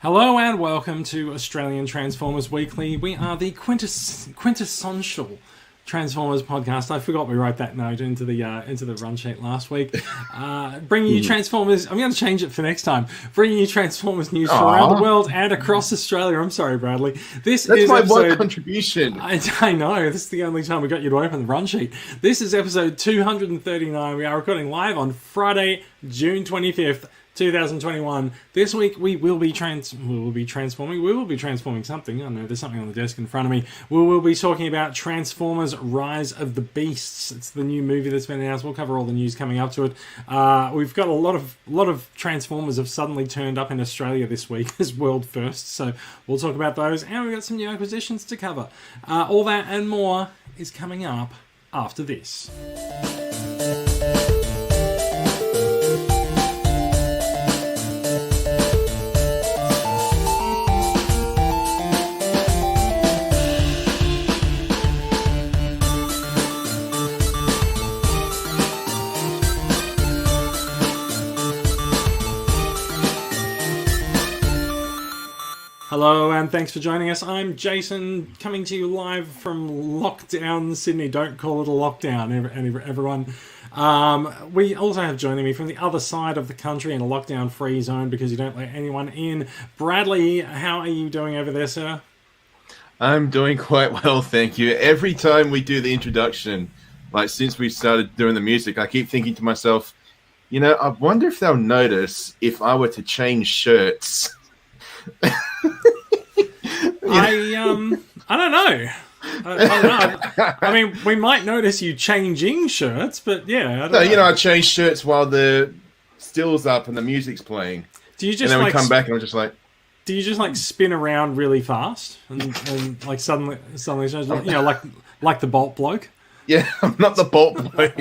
Hello and welcome to Australian Transformers Weekly. We are the Quintessontial Transformers podcast. I forgot we wrote that note into the run sheet last week. Bringing you Transformers. I'm going to change it for next time. Bringing you Transformers news from around the world and across Australia. I'm sorry, Bradley. That's my one contribution. I know. This is the only time we got you to open the run sheet. This is episode 239. We are recording live on Friday, June 25th. 2021. This week we will be transforming something. I don't know, there's something on the desk in front of me. We will be talking about Transformers Rise of the Beasts. It's the new movie that's been announced. We'll cover all the news coming up to it. We've got a lot of Transformers have suddenly turned up in Australia this week as world first, so we'll talk about those, and we've got some new acquisitions to cover. All that and more is coming up after this. Hello and thanks for joining us. I'm Jason, coming to you live from lockdown Sydney. Don't call it a lockdown, everyone. We also have joining me from the other side of the country in a lockdown-free zone because you don't let anyone in. Bradley, how are you doing over there, sir? I'm doing quite well, thank you. Every time we do the introduction, like since we started doing the music, I keep thinking to myself, you know, I wonder if they'll notice if I were to change shirts. I don't know. I mean, we might notice you changing shirts, but yeah. I change shirts while the still's up and the music's playing. Do you just and then we come back and I'm just like. Do you just like spin around really fast and like suddenly, like the Bolt bloke? Yeah, I'm not the Bolt bloke.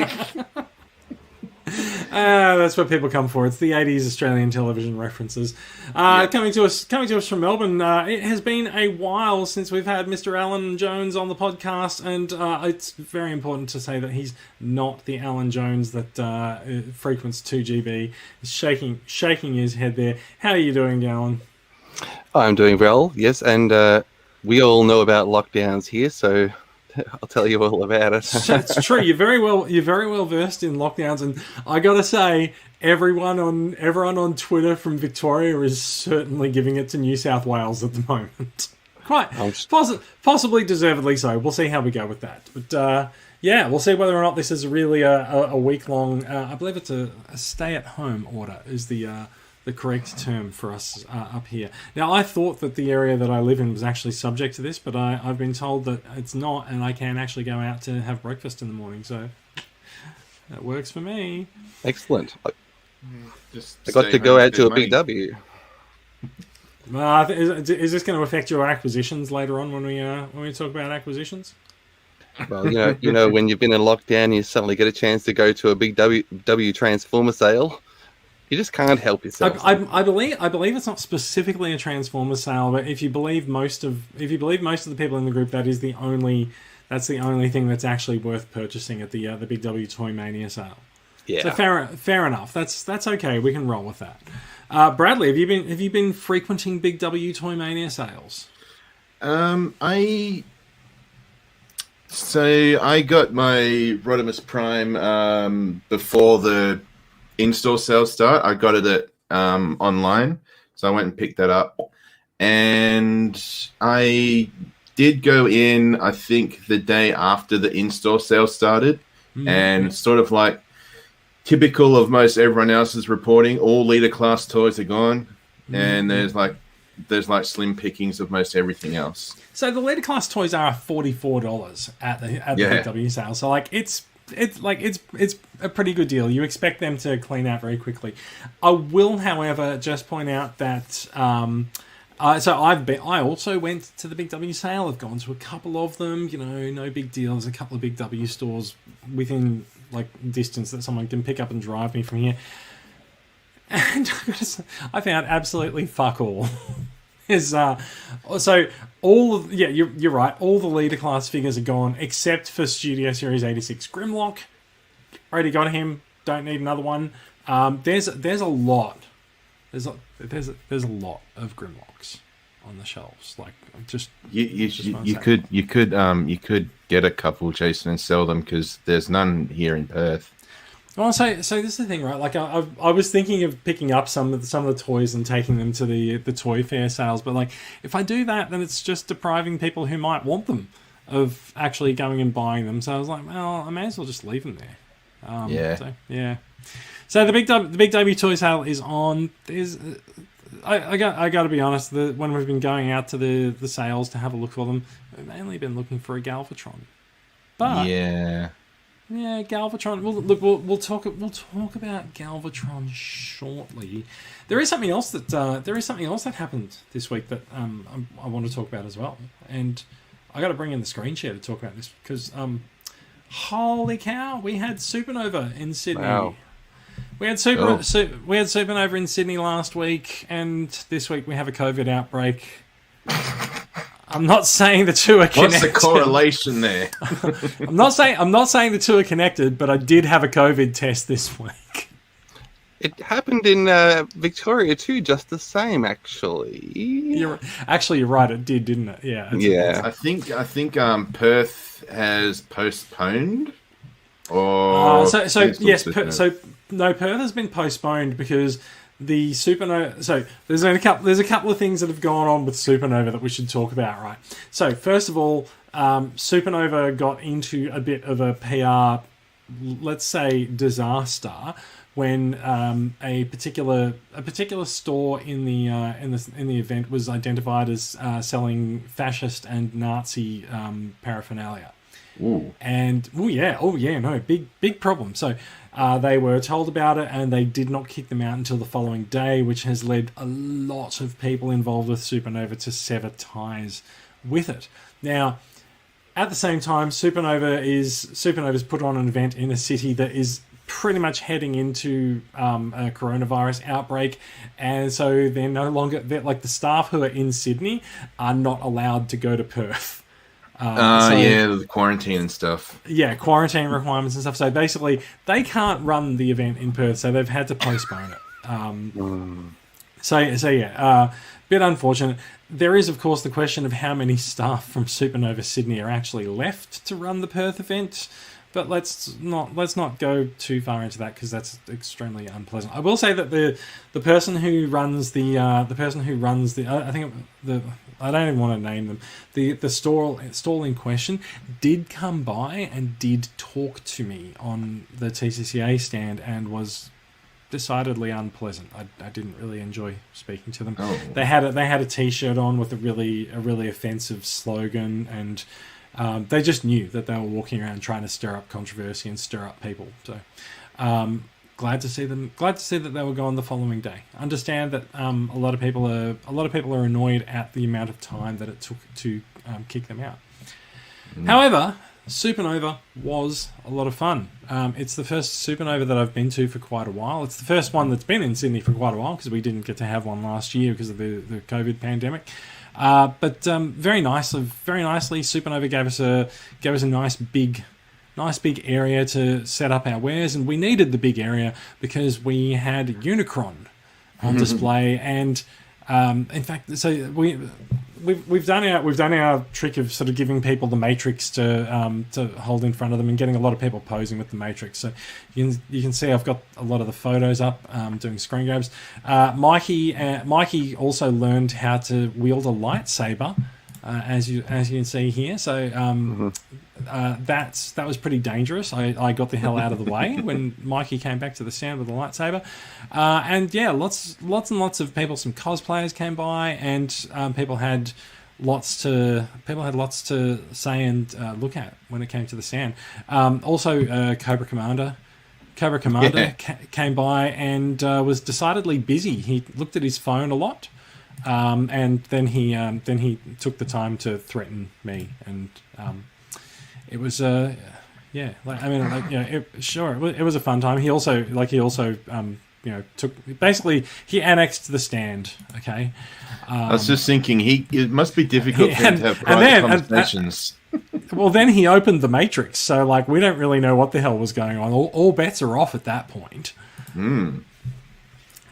That's what people come for. It's the 80s Australian television references. Coming to us from Melbourne. It has been a while since we've had Mr. Alan Jones on the podcast, and it's very important to say that he's not the Alan Jones that frequents 2GB. He's shaking his head there. How are you doing, Alan? I'm doing well, yes, and we all know about lockdowns here, so I'll tell you all about it. It's true. You're very well versed in lockdowns, and I gotta say, everyone on Twitter from Victoria is certainly giving it to New South Wales at the moment. Quite possibly deservedly so. We'll see how we go with that. But we'll see whether or not this is really a week long. I believe it's a stay at home order is the correct term for us up here. Now, I thought that the area that I live in was actually subject to this, but I've been told that it's not, and I can actually go out to have breakfast in the morning, so that works for me. Excellent. I got to go out to a big W. Is this going to affect your acquisitions later on when we talk about acquisitions? Well, you know, when you've been in lockdown, you suddenly get a chance to go to a big W Transformer sale. You just can't help yourself. I believe it's not specifically a Transformer sale, but if you believe most of the people in the group, that's the only thing that's actually worth purchasing at the Big W Toy Mania sale. Yeah. So fair enough. That's okay. We can roll with that. Bradley, have you been frequenting Big W Toy Mania sales? I got my Rodimus Prime before the in-store sales start. I got it at online, so I went and picked that up, and I did go in, I think, the day after the in-store sales started, and sort of like typical of most everyone else's reporting, all leader class toys are gone, and there's slim pickings of most everything else. So the leader class toys are $44 at the Big W sale, so like it's a pretty good deal. You expect them to clean out very quickly. I will, however, just point out that I also went to the Big W sale. I've gone to a couple of them. You know, no big deal. There's a couple of Big W stores within like distance that someone can pick up and drive me from here. And I found absolutely fuck all. You're right. All the leader class figures are gone except for Studio Series 86 Grimlock. Already got him. Don't need another one. There's a lot there's a lot of Grimlocks on the shelves. Like, just you could get a couple, Jason, and sell them, because there's none here in Perth. Well, so this is the thing, right? Like, I was thinking of picking up some of the toys and taking them to the toy fair sales, but like, if I do that, then it's just depriving people who might want them of actually going and buying them. So I was like, well, I may as well just leave them there. Yeah. So the big debut toy sale is on. I got to be honest. When we've been going out to the sales to have a look for them, we've mainly been looking for a Galvatron. But yeah, Galvatron. We'll talk about Galvatron shortly. There is something else that happened this week that I want to talk about as well. And I got to bring in the screen share to talk about this because holy cow, we had Supernova in Sydney. Wow. We had Supernova in Sydney last week, and this week we have a COVID outbreak. I'm not saying the two are connected. What's the correlation there? I'm not saying the two are connected, but I did have a COVID test this week. It happened in Victoria too, just the same, actually. You're right. It did, didn't it? Yeah. Yeah. I think Perth has postponed. Or Perth has been postponed because the Supernova. So there's a couple of things that have gone on with Supernova that we should talk about, right? So first of all, Supernova got into a bit of a PR, let's say, disaster when a particular store in the event was identified as selling fascist and Nazi paraphernalia. Ooh. And big problem. So they were told about it, and they did not kick them out until the following day, which has led a lot of people involved with Supernova to sever ties with it. Now, at the same time, Supernova's put on an event in a city that is pretty much heading into a coronavirus outbreak, and so they're no longer the staff who are in Sydney are not allowed to go to Perth. The quarantine and stuff. Yeah, quarantine requirements and stuff. So basically, they can't run the event in Perth, so they've had to postpone it. Bit unfortunate. There is, of course, the question of how many staff from Supernova Sydney are actually left to run the Perth event. But let's not go too far into that because that's extremely unpleasant. I will say that the person who runs the I don't even want to name them. The stall in question did come by and did talk to me on the TCCA stand and was decidedly unpleasant. I didn't really enjoy speaking to them. Oh. They had a T-shirt on with a really offensive slogan, and they just knew that they were walking around trying to stir up controversy and stir up people. So glad to see that they were gone the following day. Understand that a lot of people are annoyed at the amount of time that it took to kick them out. However, Supernova was a lot of fun. It's the first Supernova that I've been to for quite a while. It's the first one that's been in Sydney for quite a while because we didn't get to have one last year because of the COVID pandemic. But very nicely, Supernova gave us a nice big area to set up our wares, and we needed the big area because we had Unicron on display, and in fact, so we've done our trick of sort of giving people the Matrix to hold in front of them and getting a lot of people posing with the Matrix. So you can see I've got a lot of the photos up, doing screen grabs. Mikey also learned how to wield a lightsaber, as you can see here. So that was pretty dangerous. I got the hell out of the way when Mikey came back to the stand with a lightsaber, and yeah, lots and lots of people. Some cosplayers came by, and people had lots to say and look at when it came to the stand. Also, Cobra Commander came by and was decidedly busy. He looked at his phone a lot. And then he took the time to threaten me, and it was it was a fun time. He also he annexed the stand. Okay, I was just thinking it must be difficult for him to have private conversations. Well, then he opened the Matrix, so we don't really know what the hell was going on. All bets are off at that point.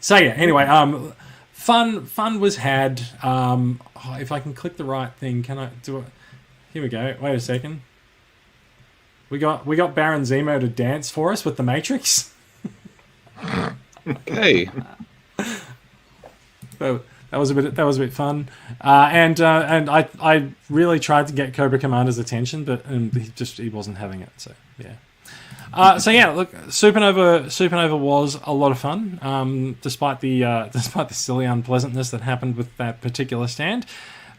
So yeah, anyway, fun was had. If I can click the right thing, can I do it? Here we go. Wait a second. We got Baron Zemo to dance for us with the Matrix. Okay. So that was a bit fun, and I really tried to get Cobra Commander's attention, but he wasn't having it. So yeah. Look, Supernova was a lot of fun, despite the silly unpleasantness that happened with that particular stand.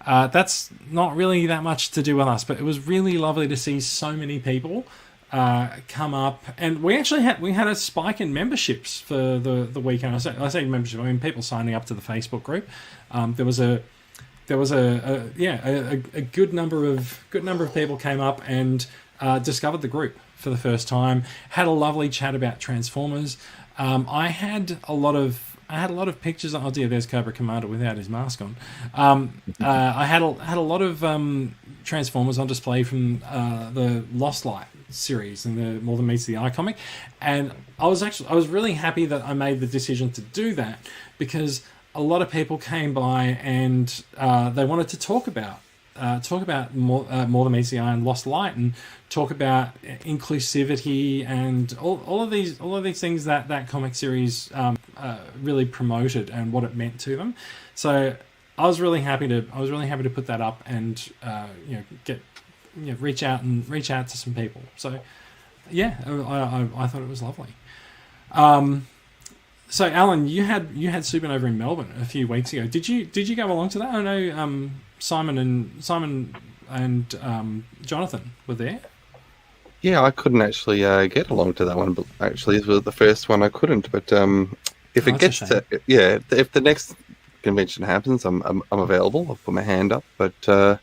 That's not really that much to do with us, but it was really lovely to see so many people come up, and we had a spike in memberships for the weekend. I say membership, I mean people signing up to the Facebook group. There was a good number of people came up and discovered the group for the first time. Had a lovely chat about Transformers. I had a lot of pictures. Oh dear, there's Cobra Commander without his mask on. I had a lot of Transformers on display from the Lost Light series and the More Than Meets the Eye comic, and I was really happy that I made the decision to do that, because a lot of people came by and they wanted to talk about More Than Meets the Eye and Lost Light, and talk about inclusivity and all of these things that comic series really promoted and what it meant to them. So I was really happy to put that up and reach out to some people. So yeah, I thought it was lovely. So Alan, you had Supernova in Melbourne a few weeks ago. Did you go along to that? I know Simon and Jonathan were there. Yeah, I couldn't actually get along to that one, but actually it was the first one I couldn't. But if the next convention happens, I'm available. I'll put my hand up. But I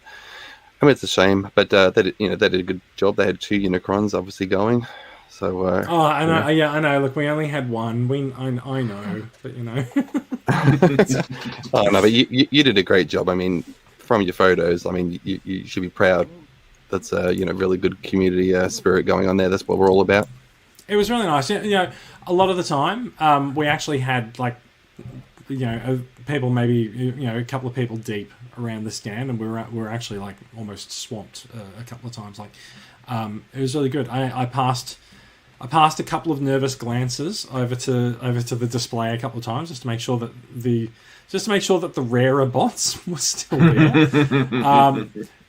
mean, it's a shame. But they did a good job. They had 2 Unicrons obviously going. So I know. Yeah, I know. Look, we only had one. I know, but you know. Oh no, but you did a great job. I mean, from your photos, I mean, you should be proud. That's really good community spirit going on there. That's what we're all about. It was really nice. A lot of the time, we actually had people, maybe a couple of people deep around the stand, and we were actually like almost swamped a couple of times. Like, it was really good. I passed a couple of nervous glances over to the display a couple of times just to make sure that the rarer bots were still there.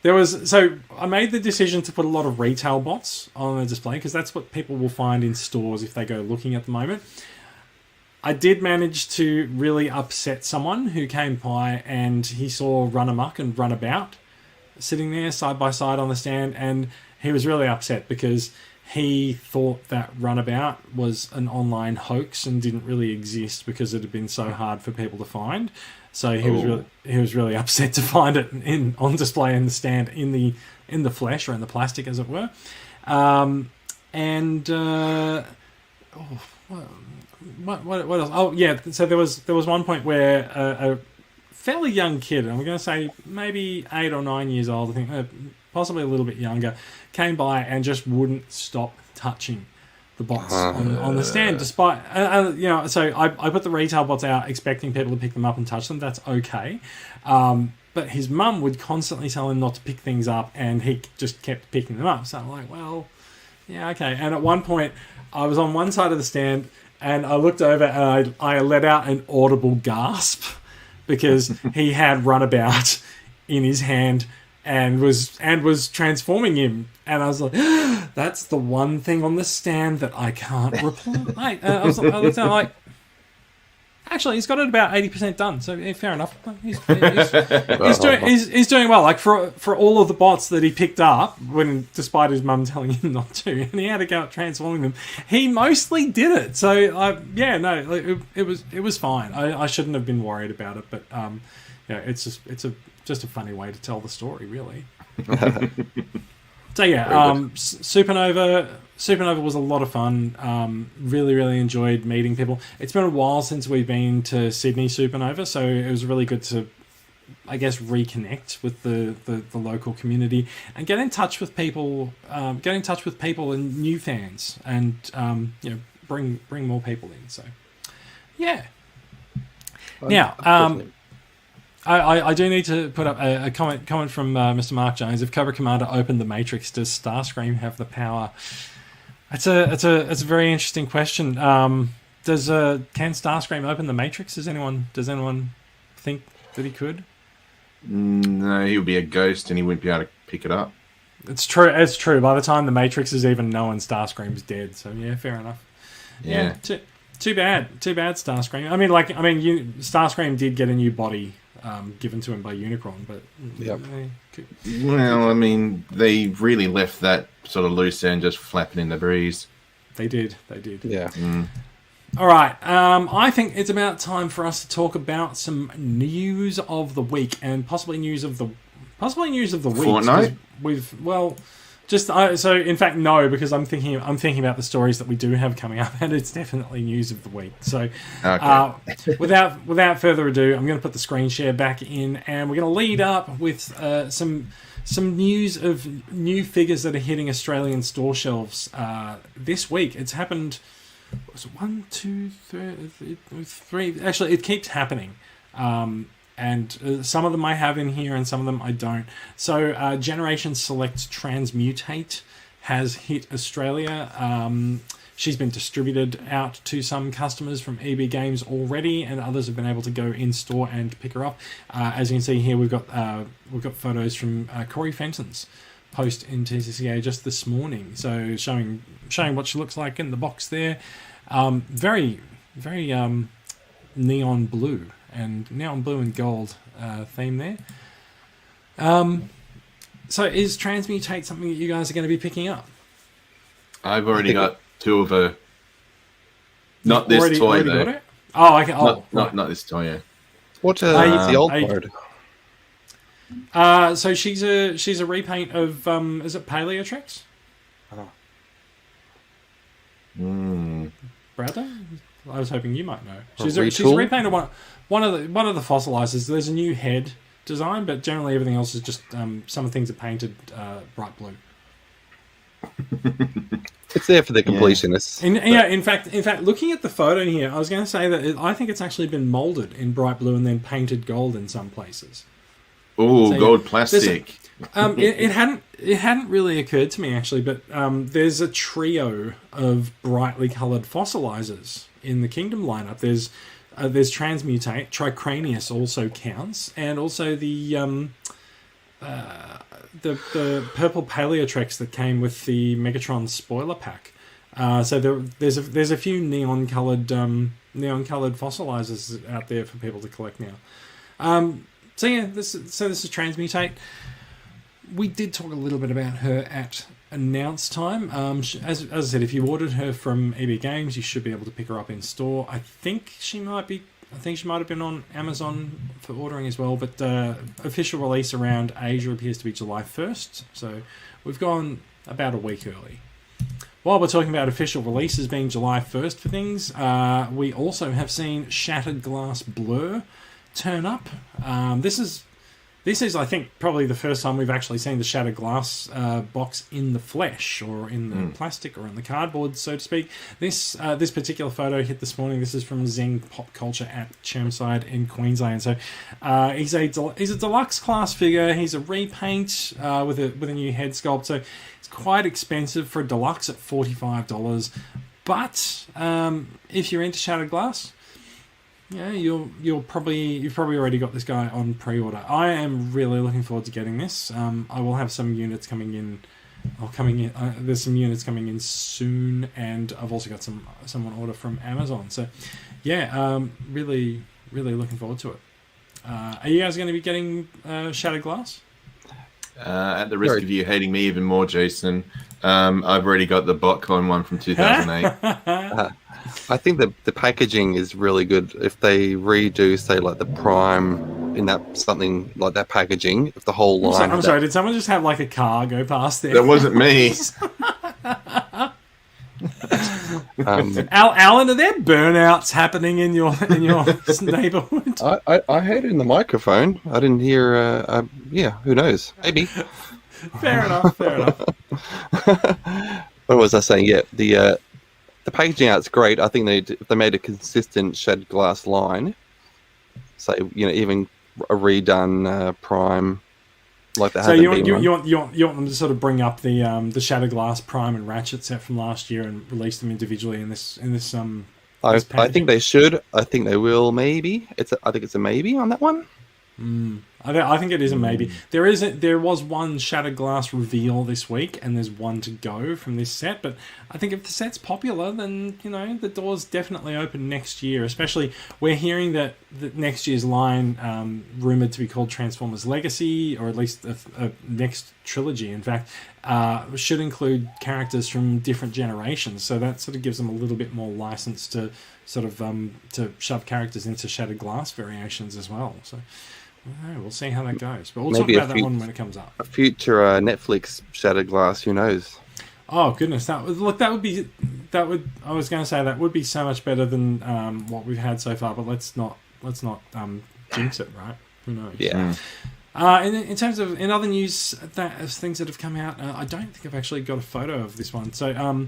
So I made the decision to put a lot of retail bots on the display because that's what people will find in stores if they go looking at the moment. I did manage to really upset someone who came by and he saw Run Amok and Run About sitting there side by side on the stand, and he was really upset because he thought that Runabout was an online hoax and didn't really exist because it had been so hard for people to find. So he was really upset to find it on display in the stand in the flesh or in the plastic, as it were. What else? Oh yeah, so there was one point where a fairly young kid, I'm going to say maybe 8 or 9 years old, I think, possibly a little bit younger, came by and just wouldn't stop touching the bots on the stand, despite So I put the retail bots out expecting people to pick them up and touch them. That's okay, but his mum would constantly tell him not to pick things up, and he just kept picking them up. So I'm like, well, yeah, okay. And at one point, I was on one side of the stand, and I looked over and I let out an audible gasp because he had Runabout in his hand and was transforming him, and I was like, that's the one thing on the stand that I can't reply. I looked at him like, actually, he's got it about 80% done, so yeah, fair enough. He's doing well. Like for all of the bots that he picked up, despite his mum telling him not to, and he had to go out transforming them, he mostly did it. So it was fine. I shouldn't have been worried about it, but it's just a funny way to tell the story, really. So yeah, Supernova was a lot of fun. Really, really enjoyed meeting people. It's been a while since we've been to Sydney Supernova, so it was really good to, I guess, reconnect with the local community and get in touch with people. And new fans, and bring more people in. So yeah. Now, Unfortunately. I do need to put up a comment from Mr. Mark Jones. If Cobra Commander opened the Matrix, does Starscream have the power? It's a very interesting question. Can Starscream open the Matrix? Does anyone think that he could? No, he would be a ghost and he wouldn't be able to pick it up. It's true. It's true. By the time the Matrix is even known, Starscream's dead. So yeah, fair enough. Yeah. Too bad, Starscream. Starscream did get a new body given to him by Unicron, but Yep. Well, I mean, they really left that sort of loose end just flapping in the breeze. They did. Yeah. All right. I think it's about time for us to talk about some news of the week and possibly news of the week. Fortnite? So in fact, no, because I'm thinking about the stories that we do have coming up, and it's definitely news of the week. So, Okay. without further ado, I'm going to put the screen share back in, and we're going to lead up with some news of new figures that are hitting Australian store shelves this week. It's happened. Was it 1, 2, 3? Actually, it keeps happening. And some of them I have in here and some of them I don't. So Generation Select Transmutate has hit Australia. She's been distributed out to some customers from EB Games already, and others have been able to go in store and pick her up. As you can see here, we've got photos from Corey Fenton's post in TCCA just this morning. So showing what she looks like in the box there. Very neon blue and gold theme there. So is Transmutate something that you guys are going to be picking up? I've already got two of her. Not this toy, already though. got it? Oh, okay. Oh, Not this toy, yeah. What is the old mode? So she's a repaint of is it Paleotrex? Brother? I was hoping you might know. She's a repaint of one of the fossilizers. There's a new head design, but generally everything else is just some things are painted bright blue. It's there for the completionists. In fact, looking at the photo here, I was going to say that I think it's actually been molded in bright blue and then painted gold in some places. Oh, so, gold plastic. It hadn't really occurred to me actually, but there's a trio of brightly coloured fossilizers in the Kingdom lineup. There's Transmutate, Tricranius also counts, and also the purple Paleotrex that came with the Megatron spoiler pack. So there's a few neon coloured fossilizers out there for people to collect now. So yeah, this is Transmutate. We did talk a little bit about her at announce time. As I said, if you ordered her from EB Games, you should be able to pick her up in store. I think she might have been on Amazon for ordering as well, but official release around Asia appears to be July 1st. So we've gone about a week early. While we're talking about official releases being July 1st for things, we also have seen Shattered Glass Blurr turn up. This is, I think, probably the first time we've actually seen the Shattered Glass box in the flesh, or in the plastic, or in the cardboard, so to speak. This particular photo hit this morning. This is from Zing Pop Culture at Chermside in Queensland. So he's a deluxe class figure. He's a repaint with a new head sculpt. So it's quite expensive for a deluxe at $45. But if you're into Shattered Glass, yeah, you've probably already got this guy on pre-order. I am really looking forward to getting this. I will have some units coming in. There's some units coming in soon, and I've also got some on order from Amazon. So, yeah, really looking forward to it. Are you guys going to be getting Shattered Glass? At the risk of you hating me even more, Jason, I've already got the BotCon one from 2008. I think the packaging is really good. If they redo, say, like the Prime in that something like that packaging, if the whole line. I'm sorry. Did someone just have like a car go past there? That wasn't me. Alan, are there burnouts happening in your neighbourhood? I heard it in the microphone. I didn't hear. Yeah, who knows? Maybe. Fair enough. What was I saying? Yeah, the packaging art's great. I think if they made a consistent Shattered Glass line, say, even a redone Prime like that. So you want them to sort of bring up the Shatterglass Prime and Ratchet set from last year and release them individually in this I think they should. I think they will. Maybe I think it's a maybe on that one. I think it is a maybe. There was one Shattered Glass reveal this week, and there's one to go from this set. But I think if the set's popular, then the door's definitely open next year. Especially, we're hearing that next year's line, rumored to be called Transformers Legacy, or at least a next trilogy. In fact, should include characters from different generations. So that sort of gives them a little bit more license to sort of to shove characters into Shattered Glass variations as well. So. We'll see how that goes, but we'll talk about that one when it comes up. A future Netflix Shattered Glass, who knows? Oh goodness, that would be so much better than what we've had so far. But let's not jinx it, right? Who knows? Yeah. In terms of in other news, things that have come out, I don't think I've actually got a photo of this one. So,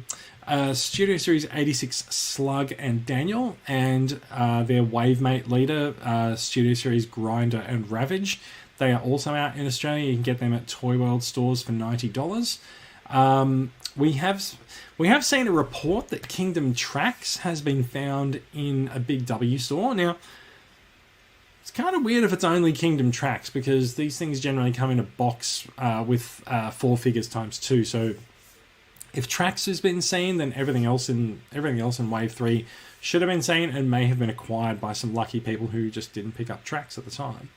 Studio Series 86 Slug and Daniel, and their Wavemate leader, Studio Series Grindor and Ravage. They are also out in Australia. You can get them at Toy World stores for $90. We have seen a report that Kingdom Tracks has been found in a Big W store. Now, it's kind of weird if it's only Kingdom Tracks, because these things generally come in a box with 4 figures times 2. So if Tracks has been seen, then everything else in Wave 3 should have been seen and may have been acquired by some lucky people who just didn't pick up Tracks at the time.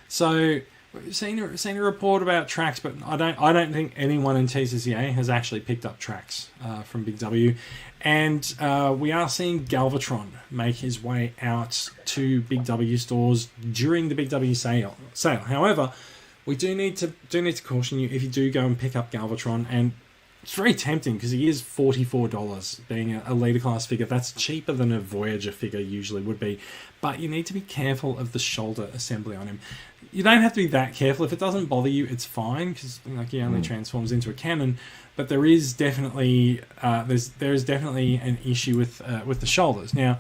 So we've seen a report about Tracks, but I don't think anyone in TCCA has actually picked up Tracks from Big W. And we are seeing Galvatron make his way out to Big W stores during the Big W sale. However, we do need to caution you if you do go and pick up Galvatron, and it's very tempting because he is $44 being a leader class figure. That's cheaper than a Voyager figure usually would be, but you need to be careful of the shoulder assembly on him. You don't have to be that careful. If it doesn't bother you, it's fine, because he only transforms into a cannon. But there is definitely an issue with the shoulders. Now,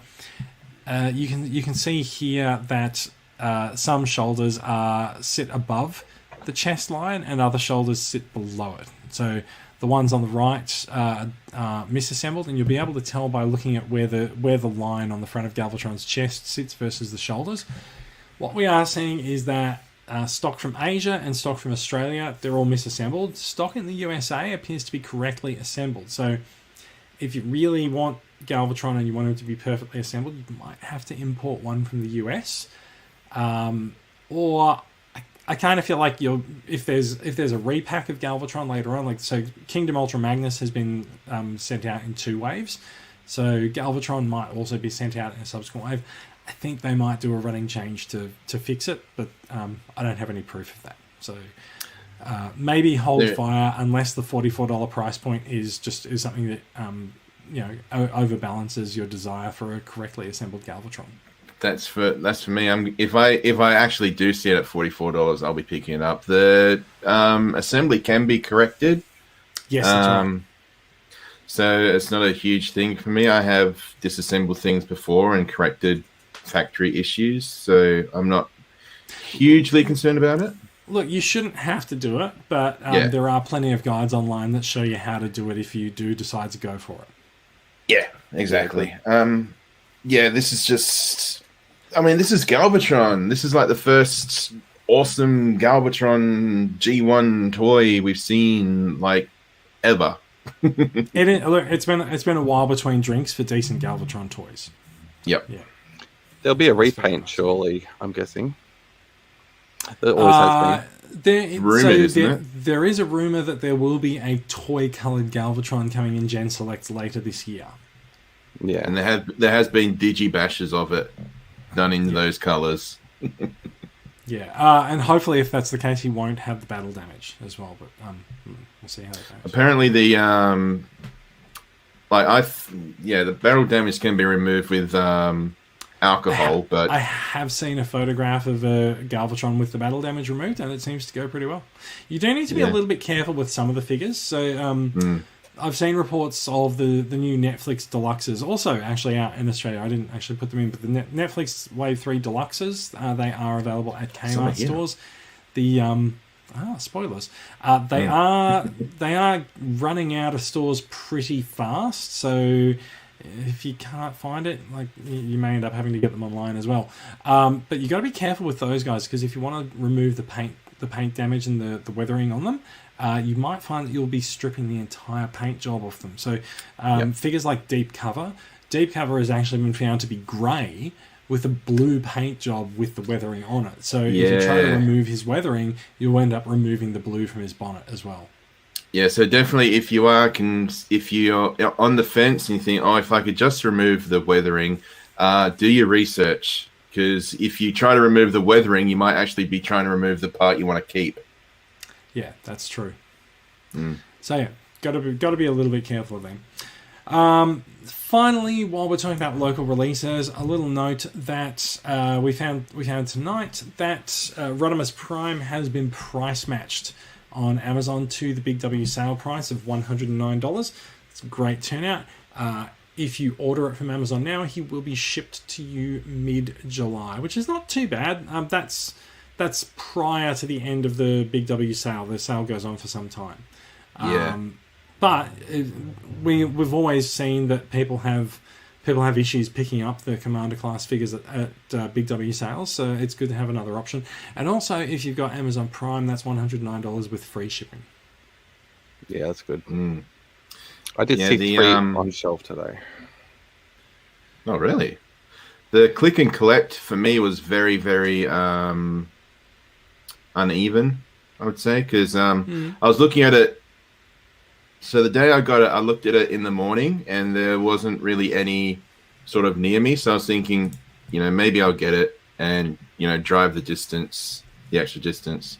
you can see here that some shoulders sit above the chest line and other shoulders sit below it. So the ones on the right are misassembled, and you'll be able to tell by looking at where the line on the front of Galvatron's chest sits versus the shoulders. What we are seeing is that stock from Asia and stock from Australia, they're all misassembled. Stock in the USA appears to be correctly assembled. So if you really want Galvatron and you want him to be perfectly assembled, you might have to import one from the US. Or I kind of feel like if there's a repack of Galvatron later on, so Kingdom Ultra Magnus has been sent out in 2 waves. So Galvatron might also be sent out in a subsequent wave. I think they might do a running change to fix it, but I don't have any proof of that. So maybe hold fire unless the $44 price point is something that overbalances your desire for a correctly assembled Galvatron. That's for me. If I actually do see it at $44, I'll be picking it up. The assembly can be corrected. Yes, that's right. So it's not a huge thing for me. I have disassembled things before and corrected factory issues, so I'm not hugely concerned about it. Look, you shouldn't have to do it, but there are plenty of guides online that show you how to do it if you do decide to go for it. Yeah, exactly. This is just... this is Galvatron. This is like the first awesome Galvatron G1 toy we've seen, ever. It's been a while between drinks for decent Galvatron toys. Yep. Yeah. There'll be a repaint, surely, I'm guessing. There always has been. There is a rumor that there will be a toy-coloured Galvatron coming in Gen Select later this year. Yeah. And there has been digi-bashes of it done in those colours. Yeah, and hopefully if that's the case, he won't have the battle damage as well, but we'll see how that goes. Apparently the the battle damage can be removed with alcohol, but I have seen a photograph of a Galvatron with the battle damage removed, and it seems to go pretty well. You do need to be a little bit careful with some of the figures. So I've seen reports of the new Netflix Deluxes also actually out in Australia. I didn't actually put them in, but the Netflix Wave 3 Deluxes, they are available at Kmart stores. The spoilers. They are running out of stores pretty fast, so if you can't find it, like, you may end up having to get them online as well. But you got to be careful with those guys, because if you want to remove the paint damage and the weathering on them, you might find that you'll be stripping the entire paint job off them. So figures like Deep Cover has actually been found to be grey with a blue paint job with the weathering on it. So if you try to remove his weathering, you'll end up removing the blue from his bonnet as well. Yeah, so definitely if you're on the fence and you think, if I could just remove the weathering, do your research. Because if you try to remove the weathering, you might actually be trying to remove the part you want to keep. Yeah, that's true. So yeah, got to be a little bit careful of them. Finally, while we're talking about local releases, a little note that we found tonight that Rodimus Prime has been price matched on Amazon to the Big W sale price of $109. It's a great turnout. If you order it from Amazon now, he will be shipped to you mid-July, which is not too bad. That's prior to the end of the Big W sale. The sale goes on for some time. But we've always seen that people have issues picking up the Commander class figures at Big W sales, so it's good to have another option. And also, if you've got Amazon Prime, that's $109 with free shipping. Yeah, that's good. I did see 3 on shelf today. Oh, really? The click and collect for me was very, very uneven, I would say, because I was looking at it. So the day I got it, I looked at it in the morning, and there wasn't really any sort of near me. So I was thinking, maybe I'll get it and, drive the extra distance.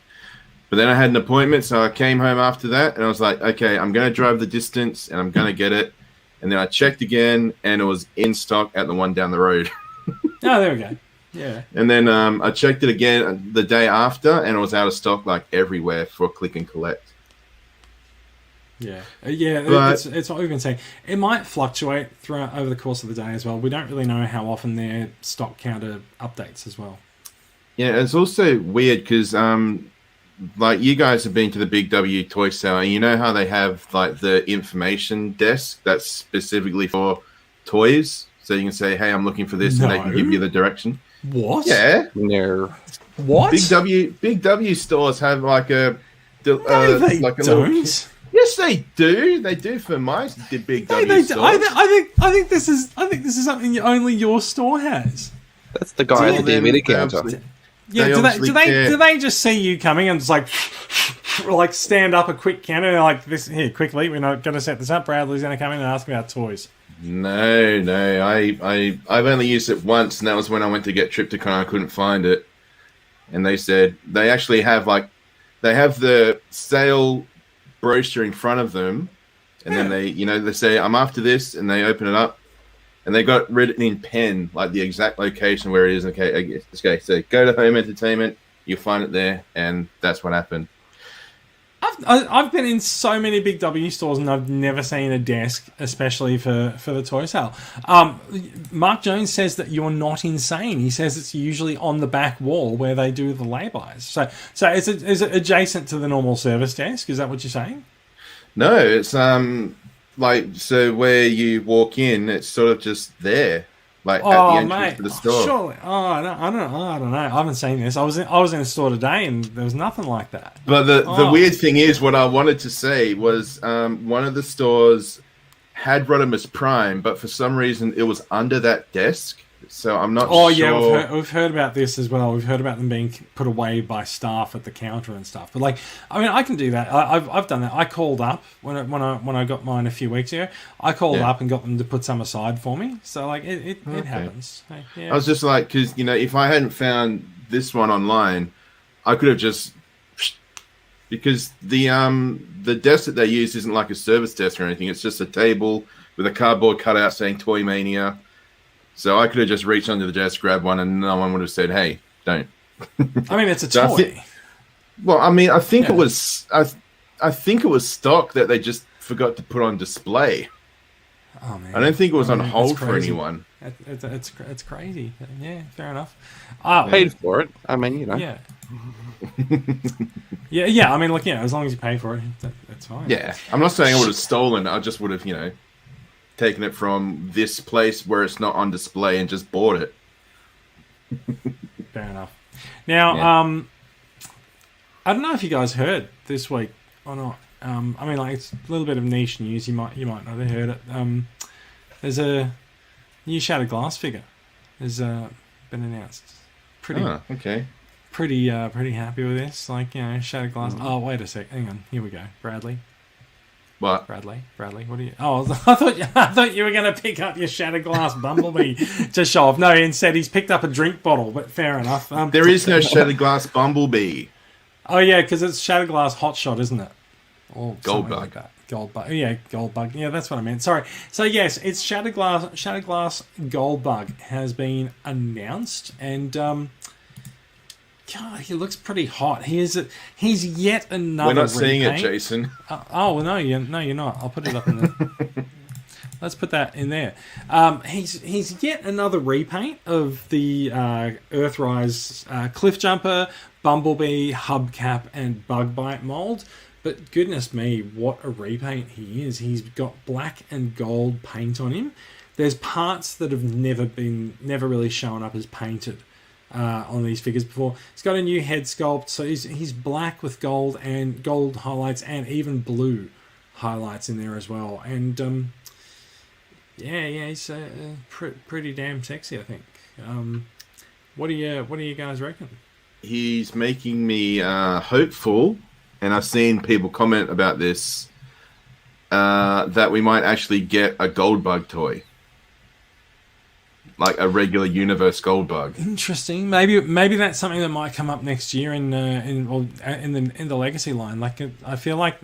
But then I had an appointment, so I came home after that, and I was like, okay, I'm going to drive the distance, and I'm going to get it. And then I checked again, and it was in stock at the one down the road. Oh, there we go. Yeah. And then I checked it again the day after, and it was out of stock like everywhere for click and collect. Yeah, it's what we've been saying. It might fluctuate over the course of the day as well. We don't really know how often their stock counter updates as well. Yeah, it's also weird because, like, you guys have been to the Big W toy sale, and you know how they have like the information desk that's specifically for toys, so you can say, "Hey, I'm looking for this," and they can give you the direction. What? Yeah. No. What? Big W stores have like a no, they like a don't. Little... Yes, they do. They do for my Big W stores. I think this is something only your store has. That's the guy at the DVD counter. Yeah, do they just see you coming and just like stand up a quick counter and like this here quickly? We're not going to set this up. Bradley's going to come in and ask about toys. No. I've only used it once, and that was when I went to get Triptychon. I couldn't find it, and they said they actually have they have the sale brochure in front of them, and then they say, "I'm after this," and they open it up, and they got written in pen like the exact location where it is. Okay, so go to home entertainment, you'll find it there, and that's what happened. I've been in so many Big W stores, and I've never seen a desk, especially for the toy sale. Mark Jones says that you're not insane. He says it's usually on the back wall where they do the lay-bys. So is it adjacent to the normal service desk? Is that what you're saying? No, it's so where you walk in, it's sort of just there. At the entrance to the store. Surely. I don't know. I haven't seen this. I was in a store today and there was nothing like that. But the weird thing is, what I wanted to say was one of the stores had Rodimus Prime, but for some reason it was under that desk. So I'm not sure. Oh, yeah, we've heard about this as well. We've heard about them being put away by staff at the counter and stuff. But I can do that. I've done that. I called up when I got mine a few weeks ago. I called up and got them to put some aside for me. So it happens. Yeah. I was just like, because if I hadn't found this one online, I could have just, because the desk that they use isn't like a service desk or anything. It's just a table with a cardboard cutout saying Toy Mania. So I could have just reached under the desk, grabbed one, and no one would have said, "Hey, don't." I mean, it's a toy. I think it was. I think it was stock that they just forgot to put on display. Oh man, I don't think it was on that's hold for crazy. anyone. It's crazy. Yeah, fair enough. Paid for it. I mean, Yeah. yeah. I mean, look, as long as you pay for it, that's fine. Yeah, I'm not saying I would have stolen it. I just would have, taken it from this place where it's not on display and just bought it. Fair enough. Now, I don't know if you guys heard this week or not. I mean, like, it's a little bit of niche news. You might not have heard it. There's a new Shattered Glass figure has been announced. Okay. Pretty happy with this. Like, Shattered Glass. Oh, wait a sec. Hang on. Here we go. Bradley. What? Bradley. What are you? Oh, I thought you were going to pick up your Shattered Glass Bumblebee to show off. No, instead he's picked up a drink bottle. But fair enough. There is no Shattered Glass Bumblebee. Oh yeah, because it's Shattered Glass Hot Shot, isn't it? Or Gold something Bug. like that. Gold Bug. Yeah, Gold Bug. Yeah, that's what I meant. Sorry. So yes, it's Shattered Glass Gold Bug has been announced, and God, he looks pretty hot. He's yet another. We're not seeing it, repaint. Jason. Oh well, no, you're not. I'll put it up in the. Let's put that in there. He's yet another repaint of the Earthrise Cliff Jumper, Bumblebee, Hubcap, and Bug Bite mold. But goodness me, what a repaint he is. He's got black and gold paint on him. There's parts that have never really shown up as painted on these figures before. He's got a new head sculpt, so he's black with gold and gold highlights and even blue highlights in there as well. And he's pretty damn sexy, I think. What do you guys reckon? He's making me hopeful, and I've seen people comment about this, that we might actually get a Goldbug toy, like a regular Universe Goldbug. Interesting. Maybe that's something that might come up next year in the Legacy line. Like I feel like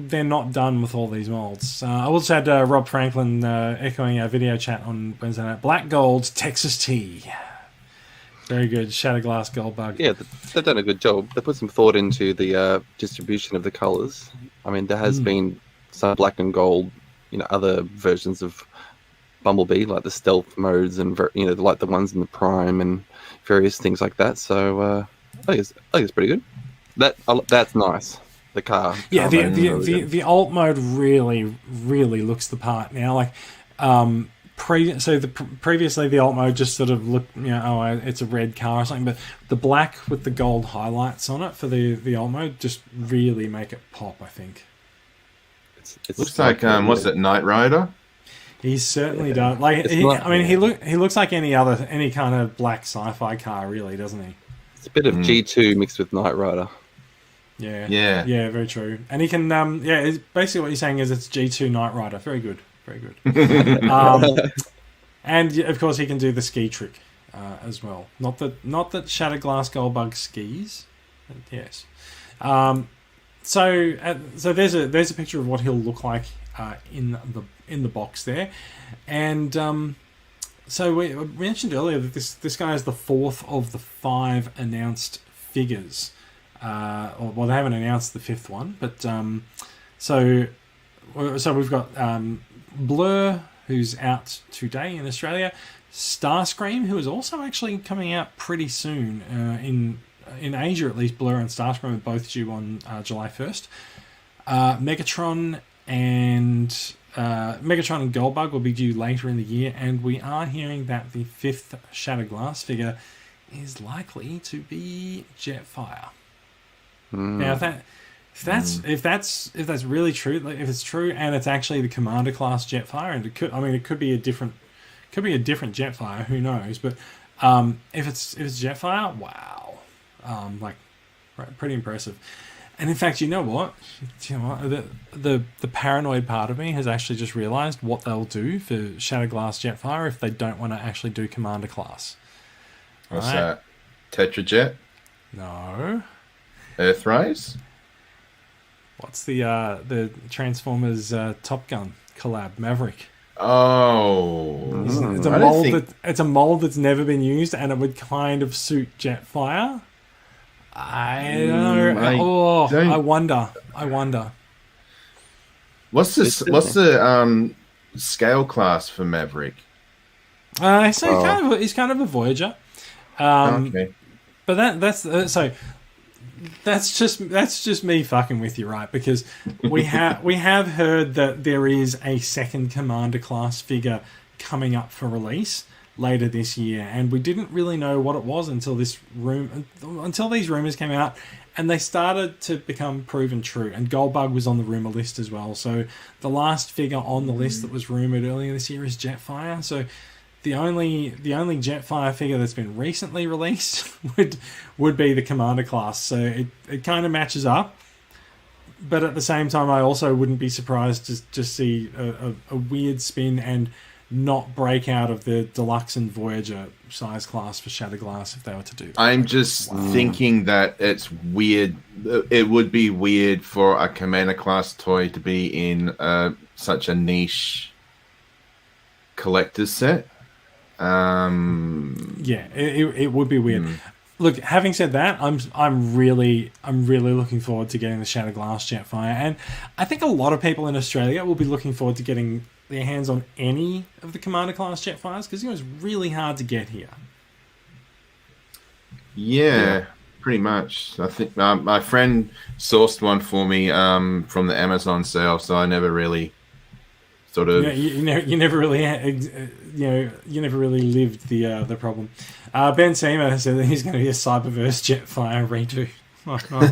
they're not done with all these molds. I also had Rob Franklin echoing our video chat on Wednesday night. Black Gold Texas Tea. Very good. Shattered Glass Gold Bug. Yeah, they've done a good job. They put some thought into the distribution of the colours. I mean, there has been some black and gold, other versions of Bumblebee, like the stealth modes and, like the ones in the Prime and various things like that. So I think it's pretty good. That's nice. The car. Yeah, the alt mode really looks the part now. Like, previously the alt mode just sort of looked, it's a red car or something, but the black with the gold highlights on it for the alt mode just really make it pop, I think. It looks like what's it, Knight Rider? He certainly does. Like, he looks like any kind of black sci-fi car, really, doesn't he? It's a bit of G2 mixed with Knight Rider. Yeah, very true. And he can, it's basically what you're saying is it's G2 Knight Rider. Very good. And of course he can do the ski trick as well. Not that Shattered Glass Goldbug skis, but yes. So there's a picture of what he'll look like in the box there, and so we mentioned earlier that this guy is the fourth of the 5 announced figures. They haven't announced the 5th one, but so we've got Blurr, who's out today in Australia, Starscream, who is also actually coming out pretty soon in Asia, at least. Blurr and Starscream are both due on July 1st. Megatron and Goldbug will be due later in the year, and we are hearing that the 5th Shattered Glass figure is likely to be Jetfire. Now, if that's really true, like if it's true and it's actually the Commander class Jetfire, and it could be a different Jetfire, who knows? But if it's Jetfire, wow, pretty impressive. And in fact, you know what? The paranoid part of me has actually just realised what they'll do for Shattered Glass Jetfire if they don't want to actually do Commander class. What's that? Tetrajet? No. Earthrise? What's the Transformers Top Gun collab? Maverick. Oh, it's a mold that's never been used, and it would kind of suit Jetfire. I don't know. I wonder. What's the scale class for Maverick? He's kind of a Voyager. Okay. But that's just me fucking with you, right? Because we have heard that there is a second Commander class figure coming up for release later this year, and we didn't really know what it was until these rumors came out, and they started to become proven true. And Goldbug was on the rumor list as well. So the last figure on the list that was rumored earlier this year is Jetfire. So the only Jetfire figure that's been recently released would be the Commander class. So it kind of matches up. But at the same time, I also wouldn't be surprised to just see a weird spin and not break out of the Deluxe and Voyager size class for Shatterglass if they were to do that. I'm just thinking that it's weird. It would be weird for a Commander class toy to be in such a niche collector's set. Yeah, it would be weird. Look, having said that, I'm really looking forward to getting the Shatterglass Jetfire, and I think a lot of people in Australia will be looking forward to getting their hands on any of the Commander class Jetfires because it's really hard to get here. Yeah, pretty much. I think my friend sourced one for me from the Amazon sale, so I never really sort of. You never really lived the problem. Ben Seamer said that he's going to be a Cyberverse Jetfire redo. Oh, no.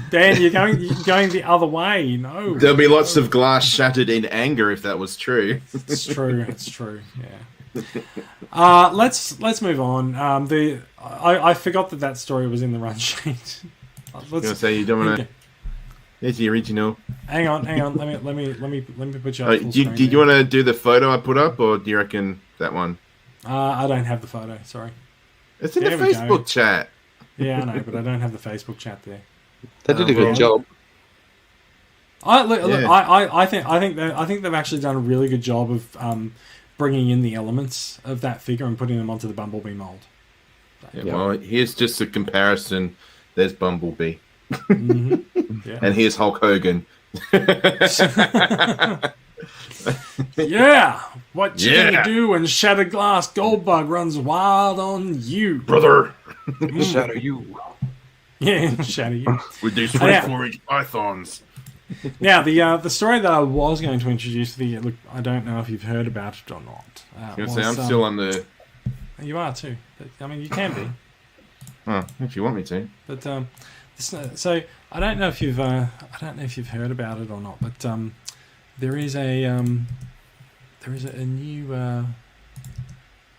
Dan, you're going the other way. No, there'll be lots of glass shattered in anger if that was true. It's true. Yeah. Let's move on. I forgot that story was in the run sheet. Let's say you don't want to. There's the original. Hang on. Let me put you up. Did you want to do the photo I put up, or do you reckon that one? I don't have the photo. Sorry. It's in the Facebook chat. Yeah, I know, but I don't have the Facebook chat there. They did a good job. I think they've actually done a really good job of bringing in the elements of that figure and putting them onto the Bumblebee mold. Yeah, well, here's just a comparison. There's Bumblebee. Mm-hmm. Yeah. And here's Hulk Hogan. Yeah, what you gonna do when Shatterglass Goldbug runs wild on you, brother? Shatter you. Yeah, shatter you with these 24-inch pythons. Now, the story that I was going to introduce to you. Look, I don't know if you've heard about it or not. I'm still on the. You are too. I mean, you can be. Oh, if you want me to. But so I don't know if you've heard about it or not. But there is a new.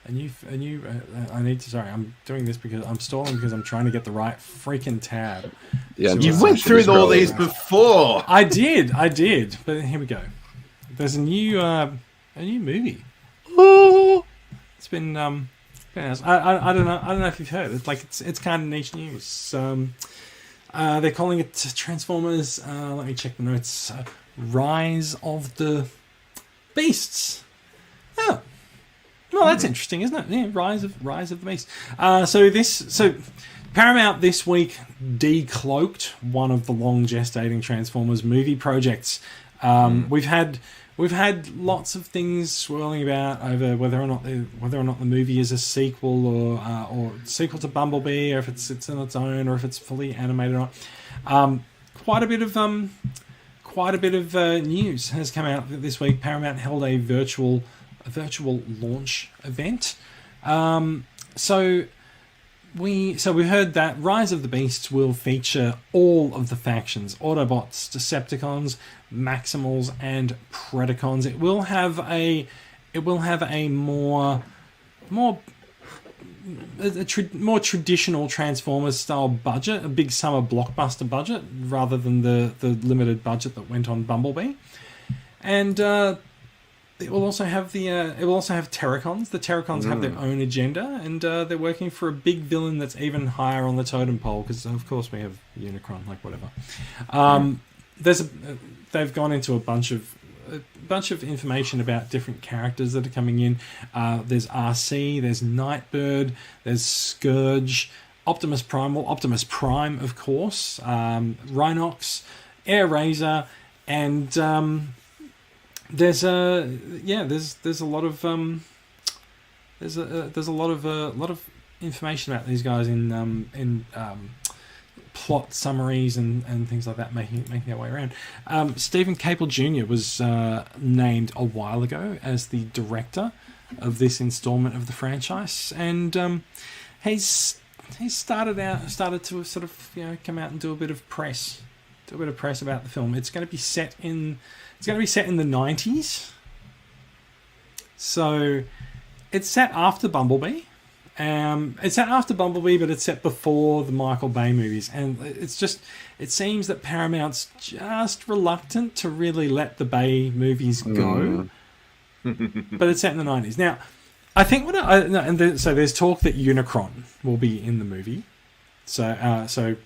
I need to. Sorry, I'm doing this because I'm stalling because I'm trying to get the right freaking tab. Yeah, you went through all these before. I did. But here we go. There's a new movie. Oh, it's been I don't know if you've heard. It's kind of niche news. They're calling it Transformers. Let me check the notes. Rise of the Beasts. Oh. Well, that's interesting, isn't it? Yeah, Rise of the Beast. So Paramount this week decloaked one of the long gestating Transformers movie projects. We've had lots of things swirling about over whether or not the movie is a sequel or sequel to Bumblebee, or if it's on its own, or if it's fully animated or not. Quite a bit of news has come out this week. Paramount held a virtual launch event. So we heard that Rise of the Beasts will feature all of the factions: Autobots, Decepticons, Maximals, and Predacons. It will have a more traditional Transformers style budget, a big summer blockbuster budget, rather than the limited budget that went on Bumblebee. And it will also have Terracons. The Terracons have their own agenda, and they're working for a big villain that's even higher on the totem pole. Because of course we have Unicron, like whatever. They've gone into a bunch of information about different characters that are coming in. There's RC, there's Nightbird, there's Scourge, Optimus Prime, of course, Rhinox, Air Razor, and there's a lot of there's a lot of information about these guys in plot summaries and things like that making their way around. Stephen Capel Jr. was named a while ago as the director of this installment of the franchise, and he's started to sort of come out and do a bit of press about the film. It's going to be set in the 90s, so it's set after Bumblebee. It's set after Bumblebee, but it's set before the Michael Bay movies, and it seems that Paramount's just reluctant to really let the Bay movies go. But it's set in the 90s. Now, I think so there's talk that Unicron will be in the movie. So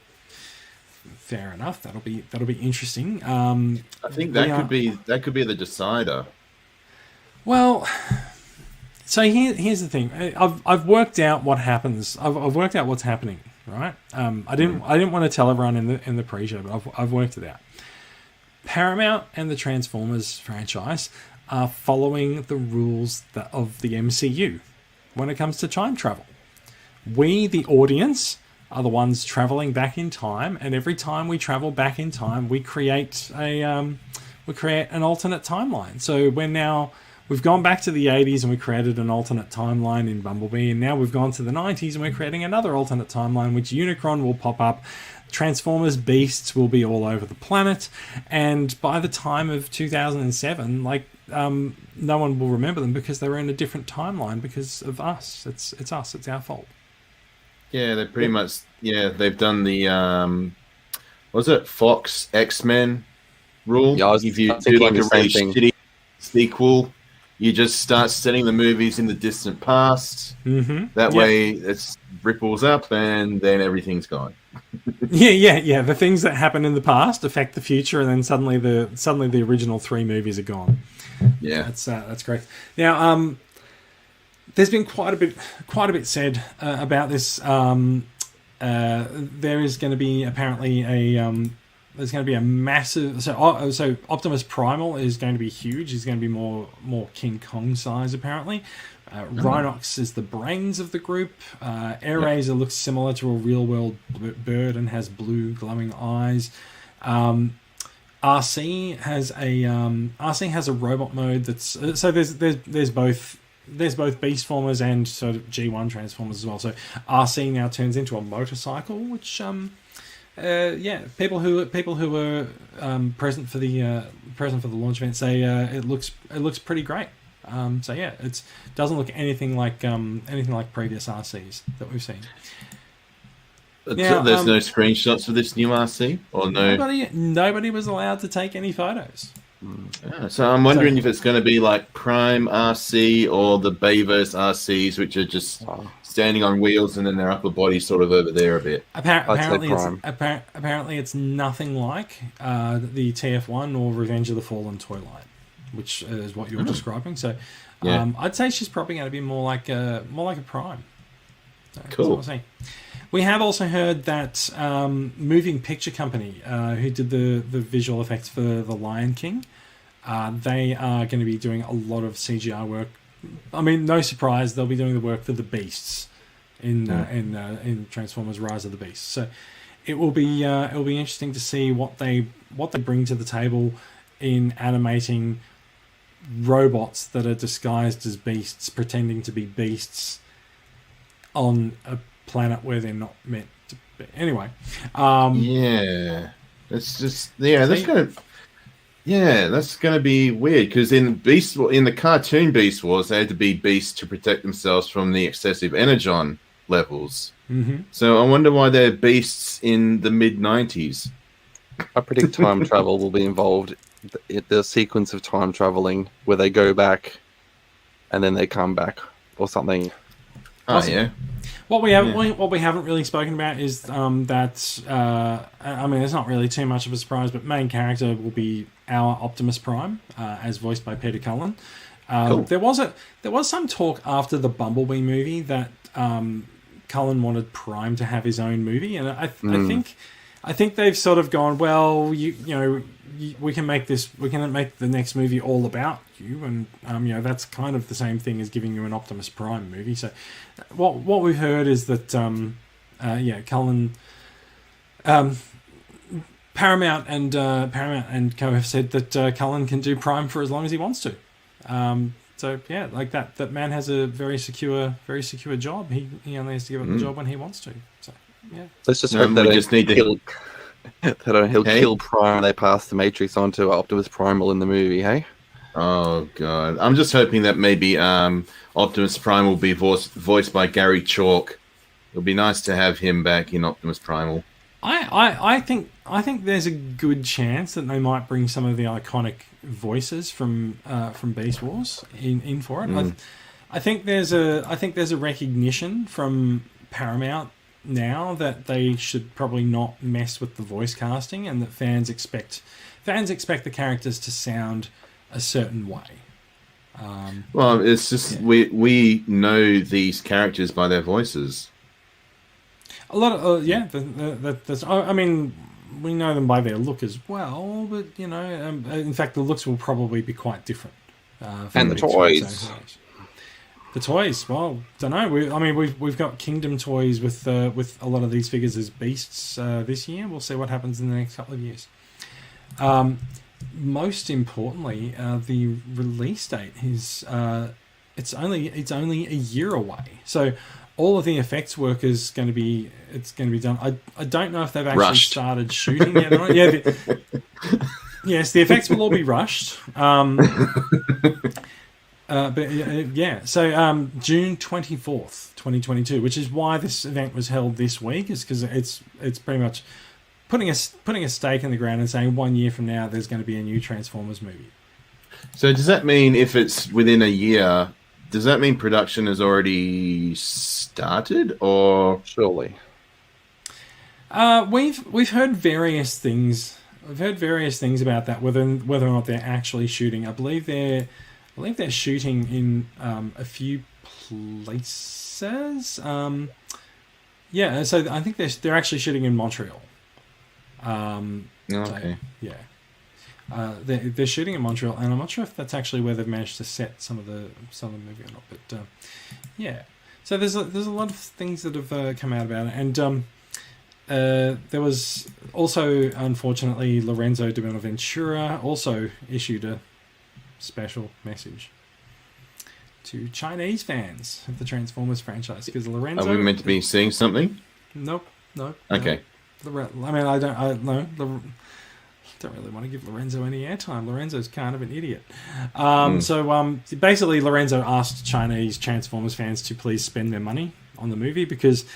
fair enough. That'll be interesting. I think that could be the decider. Well, so here's the thing. I've worked out what happens. I've worked out what's happening. Right. I didn't want to tell everyone in the pre-show, but I've worked it out. Paramount and the Transformers franchise are following the rules of the MCU when it comes to time travel. We, the audience, are the ones traveling back in time, and every time we travel back in time, we create an alternate timeline. So we've gone back to the 80s and we created an alternate timeline in Bumblebee, and now we've gone to the 90s and we're creating another alternate timeline, which Unicron will pop up. Transformers beasts will be all over the planet, and by the time of 2007, no one will remember them because they were in a different timeline because of us. It's us. It's our fault. Yeah, they pretty much. Yeah, they've done the was it Fox X-Men rule? Yeah, if you do like a really shitty sequel, you just start setting the movies in the distant past. Mm-hmm. That way, it ripples up, and then everything's gone. Yeah. The things that happen in the past affect the future, and then suddenly the original 3 movies are gone. Yeah, that's great. Now, there's been quite a bit said about this. There is going to be apparently there's going to be a massive. So Optimus Primal is going to be huge. He's going to be more King Kong size apparently. Rhinox is the brains of the group. Airazor looks similar to a real world bird and has blue glowing eyes. RC has a robot mode that's so there's both Beast Formers and sort of G1 Transformers as well. So RC now turns into a motorcycle, which people who were present for the launch event say it looks pretty great. So yeah, it doesn't look anything like previous RCs that we've seen. Now, there's no screenshots for this new RC, or no? Nobody was allowed to take any photos. So I'm wondering if it's going to be like Prime RC or the Bayverse RCs, which are just standing on wheels and then their upper body sort of over there a bit. Apparently it's nothing like the TF1 or Revenge of the Fallen toy line, which is what you're describing. So I'd say she's probably going to be more like a Prime. So, cool. We have also heard that Moving Picture Company, who did the visual effects for The Lion King, they are going to be doing a lot of CGI work. I mean, no surprise, they'll be doing the work for the Beasts in Transformers: Rise of the Beasts. So it will be interesting to see what they bring to the table in animating robots that are disguised as beasts, pretending to be beasts on a planet where they're not meant to be. Anyway, that's gonna be weird because in the cartoon Beast Wars, they had to be beasts to protect themselves from the excessive energon levels. Mm-hmm. So I wonder why they're beasts in the mid-90s. I predict time travel will be involved. The sequence of time traveling where they go back and then they come back or something. Oh yeah. What we haven't really spoken about is that I mean, it's not really too much of a surprise, but main character will be our Optimus Prime, as voiced by Peter Cullen. Cool. There was some talk after the Bumblebee movie that Cullen wanted Prime to have his own movie, and I I think they've sort of gone, well, we can make the next movie all about you, and that's kind of the same thing as giving you an Optimus Prime movie. So what we've heard is that Cullen, Paramount and Co have said that Cullen can do Prime for as long as he wants to. So yeah, like that man has a very secure job. He only has to give up the job when he wants to. So yeah, let's just hope that he'll kill Prime. They pass the Matrix on to Optimus Primal in the movie. Hey. Oh god, I'm just hoping that maybe Optimus Prime will be voiced by Gary Chalk. It'll be nice to have him back in Optimus Primal. I think there's a good chance that they might bring some of the iconic voices from Beast Wars in for it. I think there's a recognition from Paramount now that they should probably not mess with the voice casting, and that fans expect the characters to sound a certain way. Well, it's just we know these characters by their voices. A lot of that's. I mean, we know them by their look as well, but in fact, the looks will probably be quite different. And the toys. The toys. Well, don't know. We've got Kingdom toys with a lot of these figures as beasts this year. We'll see what happens in the next couple of years. Most importantly, the release date is it's only a year away. So all of the effects work is going to be done. I don't know if they've actually started shooting yet. Or not. Yeah. Yes, the effects will all be rushed. But so June 24th, 2022, which is why this event was held this week, is because it's pretty much putting a stake in the ground and saying 1 year from now there's going to be a new Transformers movie. So does that mean if it's within a year, does that mean production has already started, or surely? We've heard various things. We've heard various things about that, whether or not they're actually shooting. I believe they're shooting in a few places. So I think they're actually shooting in Montreal. Okay. So, they're shooting in Montreal, and I'm not sure if that's actually where they've managed to set some of the movie or not. But so there's a lot of things that have come out about it, and there was also, unfortunately, Lorenzo de Bonaventura also issued a special message to Chinese fans of the Transformers franchise, because Lorenzo. Are we meant to be seeing something? Nope. Okay. I don't really want to give Lorenzo any airtime. Lorenzo's kind of an idiot. So basically, Lorenzo asked Chinese Transformers fans to please spend their money on the movie, because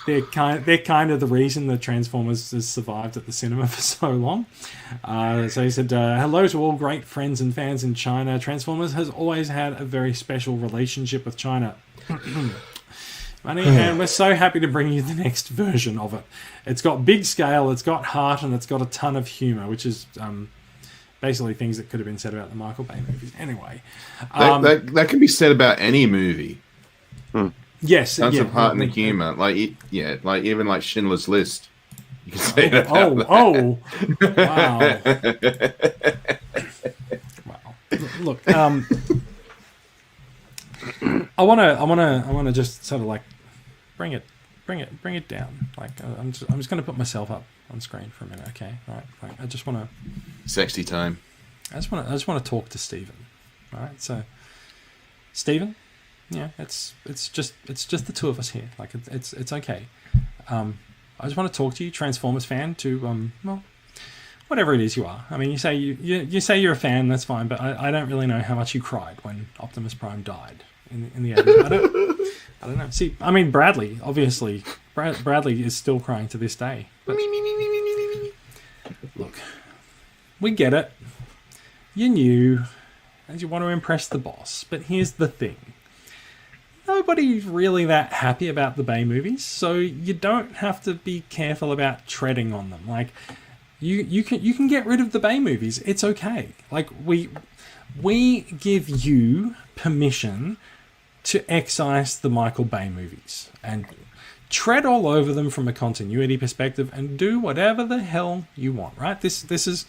they're kind of the reason that Transformers has survived at the cinema for so long. So he said, hello to all great friends and fans in China. Transformers has always had a very special relationship with China. And we're so happy to bring you the next version of it. It's got big scale, it's got heart, and it's got a ton of humour, which is basically things that could have been said about the Michael Bay movies. Anyway. That can be said about any movie. Yes. Tons of heart and the humour. Like even like Schindler's List. You can say that. Wow. Wow. Look, I want to just sort of like bring it down. Like I'm just going to put myself up on screen for a minute. Okay, all right. Like, I just want to. Sexy time. I just want to talk to Stephen. All right, so Stephen, yeah, it's just the two of us here. Like it's okay. I just want to talk to you, Transformers fan, to whatever it is you are. I mean, you say you're a fan, that's fine, but I don't really know how much you cried when Optimus Prime died in the end. I don't know. See, I mean, Bradley, obviously, Bradley is still crying to this day. But look, we get it. You're new, and you want to impress the boss. But here's the thing. Nobody's really that happy about the Bay movies, so you don't have to be careful about treading on them. Like, you can get rid of the Bay movies. It's okay. Like, we give you permission to excise the Michael Bay movies and tread all over them from a continuity perspective and do whatever the hell you want, right? This is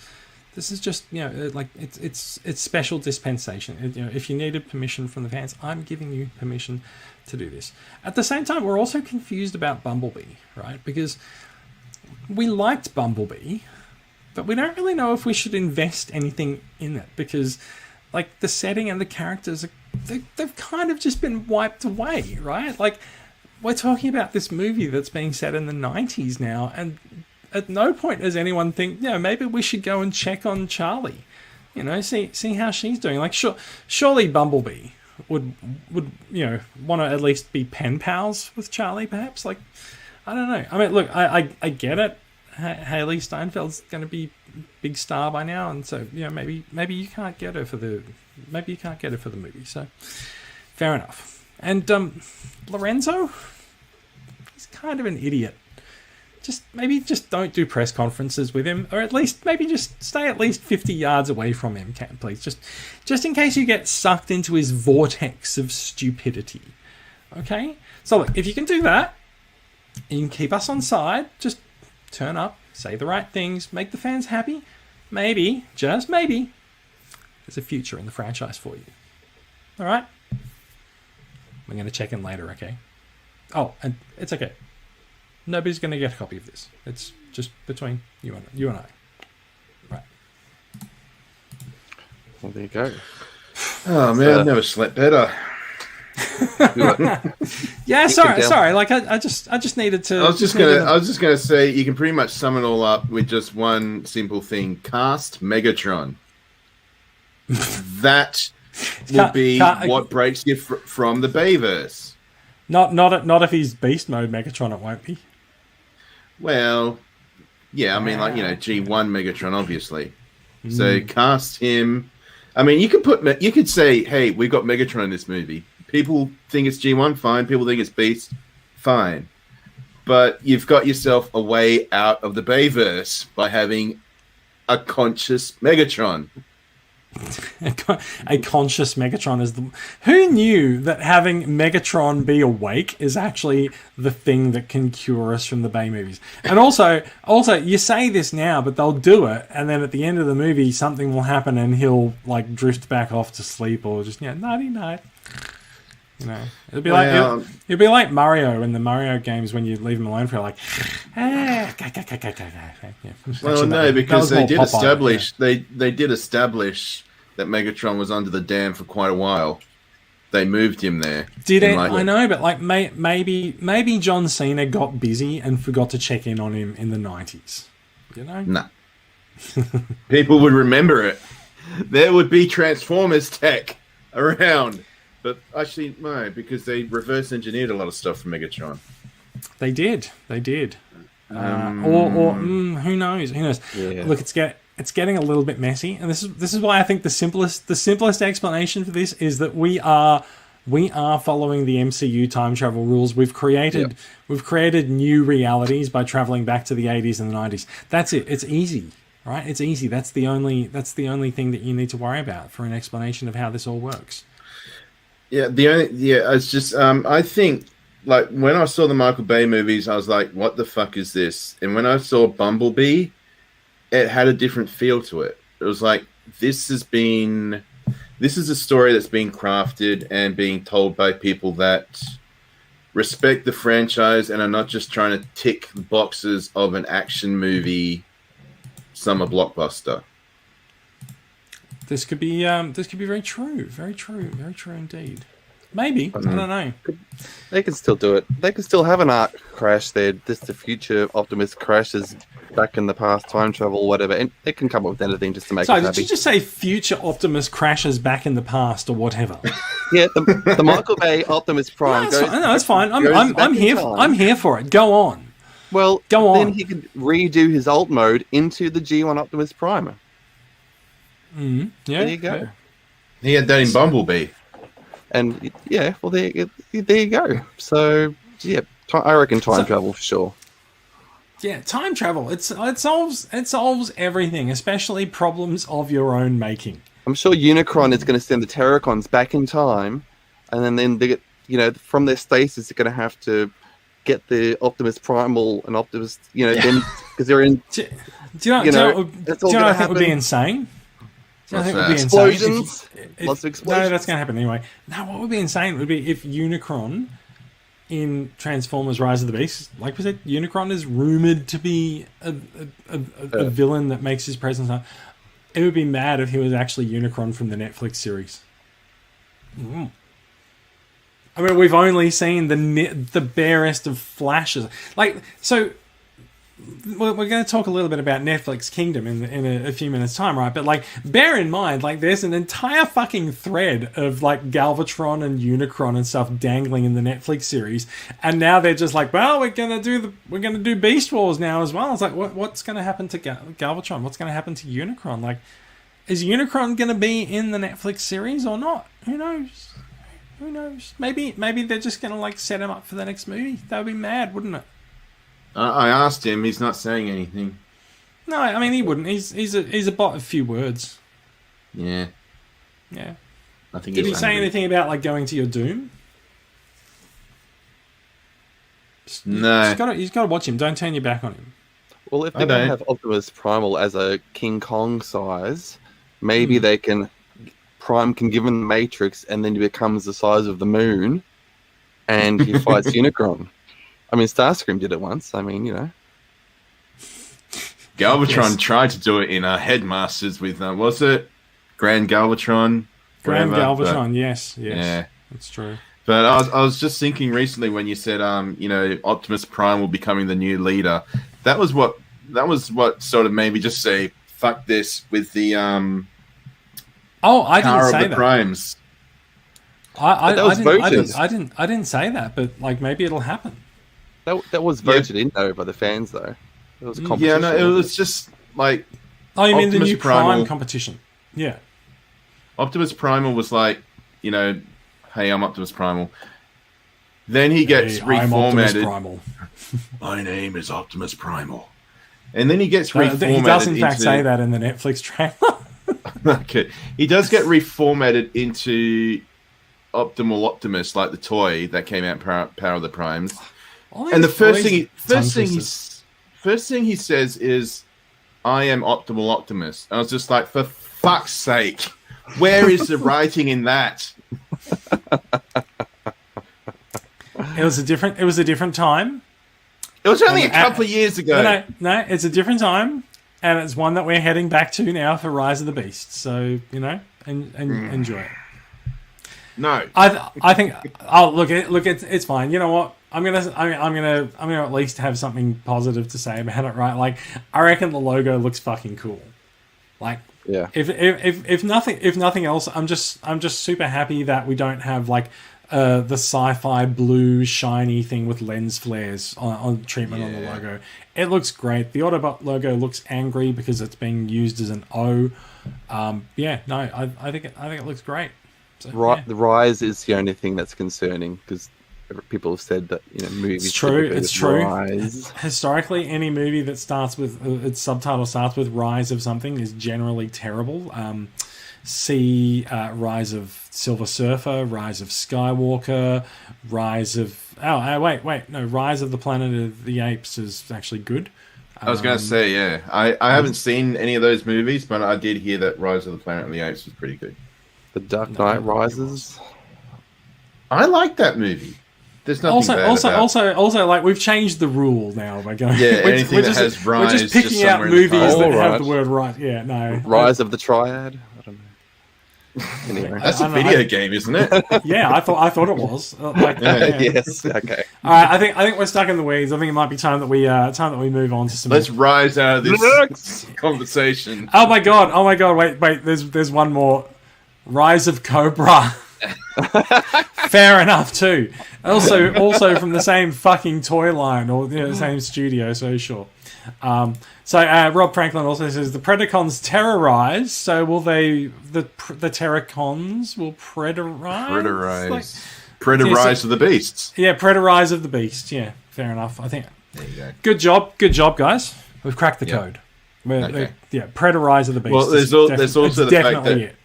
just, like it's special dispensation. If you needed permission from the fans, I'm giving you permission to do this. At the same time, we're also confused about Bumblebee, right? Because we liked Bumblebee, but we don't really know if we should invest anything in it, because like the setting and the characters, they've kind of just been wiped away, right? Like, we're talking about this movie that's being set in the 90s now, and at no point does anyone think, maybe we should go and check on Charlie, see how she's doing. Like, surely Bumblebee would want to at least be pen pals with Charlie, perhaps. Like, I don't know. I mean, look, I get it. Haley Steinfeld's going to be big star by now, and so maybe you can't get her for the movie. So fair enough. And Lorenzo, he's kind of an idiot. Just don't do press conferences with him, or at least maybe just stay at least 50 yards away from him, please. Just in case you get sucked into his vortex of stupidity. Okay? So look, if you can do that, you can keep us on side, just turn up, say the right things, make the fans happy, maybe, just maybe, there's a future in the franchise for you. Alright? We're going to check in later, okay? Oh, and it's okay. Nobody's going to get a copy of this. It's just between you and I. Right. Well, there you go. Oh, man, I've never slept better. Yeah, sorry. Like, I just needed to... I was just gonna say, you can pretty much sum it all up with just one simple thing. Cast Megatron. That will be what breaks you from the Bayverse. Not if he's beast mode Megatron, it won't be. Well, yeah, I mean, G1 Megatron, obviously. So cast him. I mean, you could say, hey, we've got Megatron in this movie. People think it's G1, fine. People think it's Beast, fine. But you've got yourself a way out of the Bayverse by having a conscious Megatron. A conscious Megatron is the... Who knew that having Megatron be awake is actually the thing that can cure us from the Bay movies? And also, you say this now, but they'll do it, and then at the end of the movie, something will happen, and he'll like drift back off to sleep, or just nighty night. It'll be like Mario in the Mario games when you leave him alone for like. Well, no, because they did establish they did establish that Megatron was under the dam for quite a while. They moved him there. Did it? I know, but like maybe John Cena got busy and forgot to check in on him in the 90s. No. People would remember it. There would be Transformers tech around. But actually, no, because they reverse engineered a lot of stuff from Megatron. They did. Or who knows? Yeah. Look, it's getting a little bit messy, and this is why I think the simplest explanation for this is that we are following the MCU time travel rules. We've created new realities by traveling back to the 80s and the 90s. That's it. It's easy, right? It's easy. That's the only thing that you need to worry about for an explanation of how this all works. Yeah, it's just I think like when I saw the Michael Bay movies, I was like, what the fuck is this? And when I saw Bumblebee, it had a different feel to it. It was like this is a story that's being crafted and being told by people that respect the franchise and are not just trying to tick the boxes of an action movie summer blockbuster. This could be very true indeed. Maybe I don't know. They can still do it. They can still have an arc crash there. The future Optimus crashes back in the past, time travel, whatever, and they can come up with anything just to make. So us happy. Did you just say future Optimus crashes back in the past or whatever? Yeah, the Michael Bay Optimus Prime. No, that's fine. I'm here. I'm here for it. Go on. Well, go on. Then he can redo his alt mode into the G1 Optimus Prime. Yeah, there you go. He had that in Bumblebee, and yeah, well there you go. So yeah, I reckon time travel for sure. Yeah, time travel. It solves everything, especially problems of your own making. I'm sure Unicron is going to send the Terracons back in time, and then they get from their stasis, they're going to have to get the Optimus Primal and Optimus, then because they're in. Do you know what I think would be insane? Do you know what I think would be explosions? If, Lots of explosions. No, that's going to happen anyway. No, what would be insane would be if Unicron in Transformers: Rise of the Beast, like we said, Unicron is rumored to be a villain that makes his presence known. It would be mad if he was actually Unicron from the Netflix series. Mm. I mean, we've only seen the barest of flashes. Like, so we're going to talk a little bit about Netflix Kingdom in a few minutes' time, right? But, like, bear in mind, like, there's an entire fucking thread of, like, Galvatron and Unicron and stuff dangling in the Netflix series, and now they're just like, well, we're going to do Beast Wars now as well. It's like, what's going to happen to Galvatron? What's going to happen to Unicron? Like, is Unicron going to be in the Netflix series or not? Who knows? Who knows? Maybe they're just going to, like, set him up for the next movie. That would be mad, wouldn't it? I asked him. He's not saying anything. No, I mean, he wouldn't. He's a bot of few words. Yeah. Yeah. I think. Did he say anything about, like, going to your doom? No. You've got to watch him. Don't turn your back on him. Well, if they don't have Optimus Primal as a King Kong size, maybe they can. Prime can give him the Matrix, and then he becomes the size of the moon, and he fights Unicron. I mean, Starscream did it once. I mean, Galvatron tried to do it in Headmasters with, was it Grand Galvatron? Galvatron, yes. Yeah. That's true. But I was just thinking recently when you said, Optimus Prime will becoming the new leader. That was what sort of made me just say, fuck this with the I didn't say that. Primes. I didn't say that, but, like, maybe it'll happen. That was voted in though by the fans though. It was a competition. Yeah, no, it was just like. Oh, you mean Optimus the new Prime competition? Yeah. Optimus Primal was like, hey, I'm Optimus Primal. Then he gets reformatted. My name is Optimus Primal. And then he gets reformatted. He does in fact say that in the Netflix trailer. Okay, he does get reformatted into Optimal Optimus, like the toy that came out, Power of the Primes. And the first thing he says is, "I am Optimal Optimus." And I was just like, for fuck's sake, where is the writing in that? It was a different time. It was only a couple of years ago. No, it's a different time, and it's one that we're heading back to now for Rise of the Beast. So enjoy it. No, I think. Oh, look, it's fine. You know what? I'm gonna at least have something positive to say about it, right? Like, I reckon the logo looks fucking cool. Like, yeah. If nothing else, I'm just super happy that we don't have, like, the sci-fi blue shiny thing with lens flares on treatment on the logo. It looks great. The Autobot logo looks angry because it's being used as an O. I think it looks great. So, The Rise is the only thing that's concerning because people have said that movies. It's true. Rise. Historically, any movie that starts with its subtitle starts with "Rise of" something is generally terrible. See Rise of Silver Surfer, Rise of Skywalker, Rise of Rise of the Planet of the Apes is actually good. I was going to say, yeah, I haven't seen any of those movies, but I did hear that Rise of the Planet of the Apes was pretty good. The Dark Knight Rises. I like that movie. There's nothing bad about it. Also, like, we've changed the rule now by going. Yeah, anything that has Rise. We're just picking out movies that have the word "right." Yeah, no. Rise of the Triad. I don't know. Anyway, that's a video game, isn't it? Yeah, I thought it was. Yes. Okay. All right, I think we're stuck in the weeds. I think it might be time that we move on to some. Let's rise out of this conversation. Oh my god! Wait. There's one more. Rise of Cobra. Fair enough too. Also from the same fucking toy line or the same studio. So sure. Rob Franklin also says the Predacons terrorize. So will the Terracons will predarize? Predarize of the beasts. Yeah, predarize of the beast. Yeah, fair enough. I think. There you go. Good job, guys. We've cracked the code. Predarize of the beast. Well, there's also the fact that it.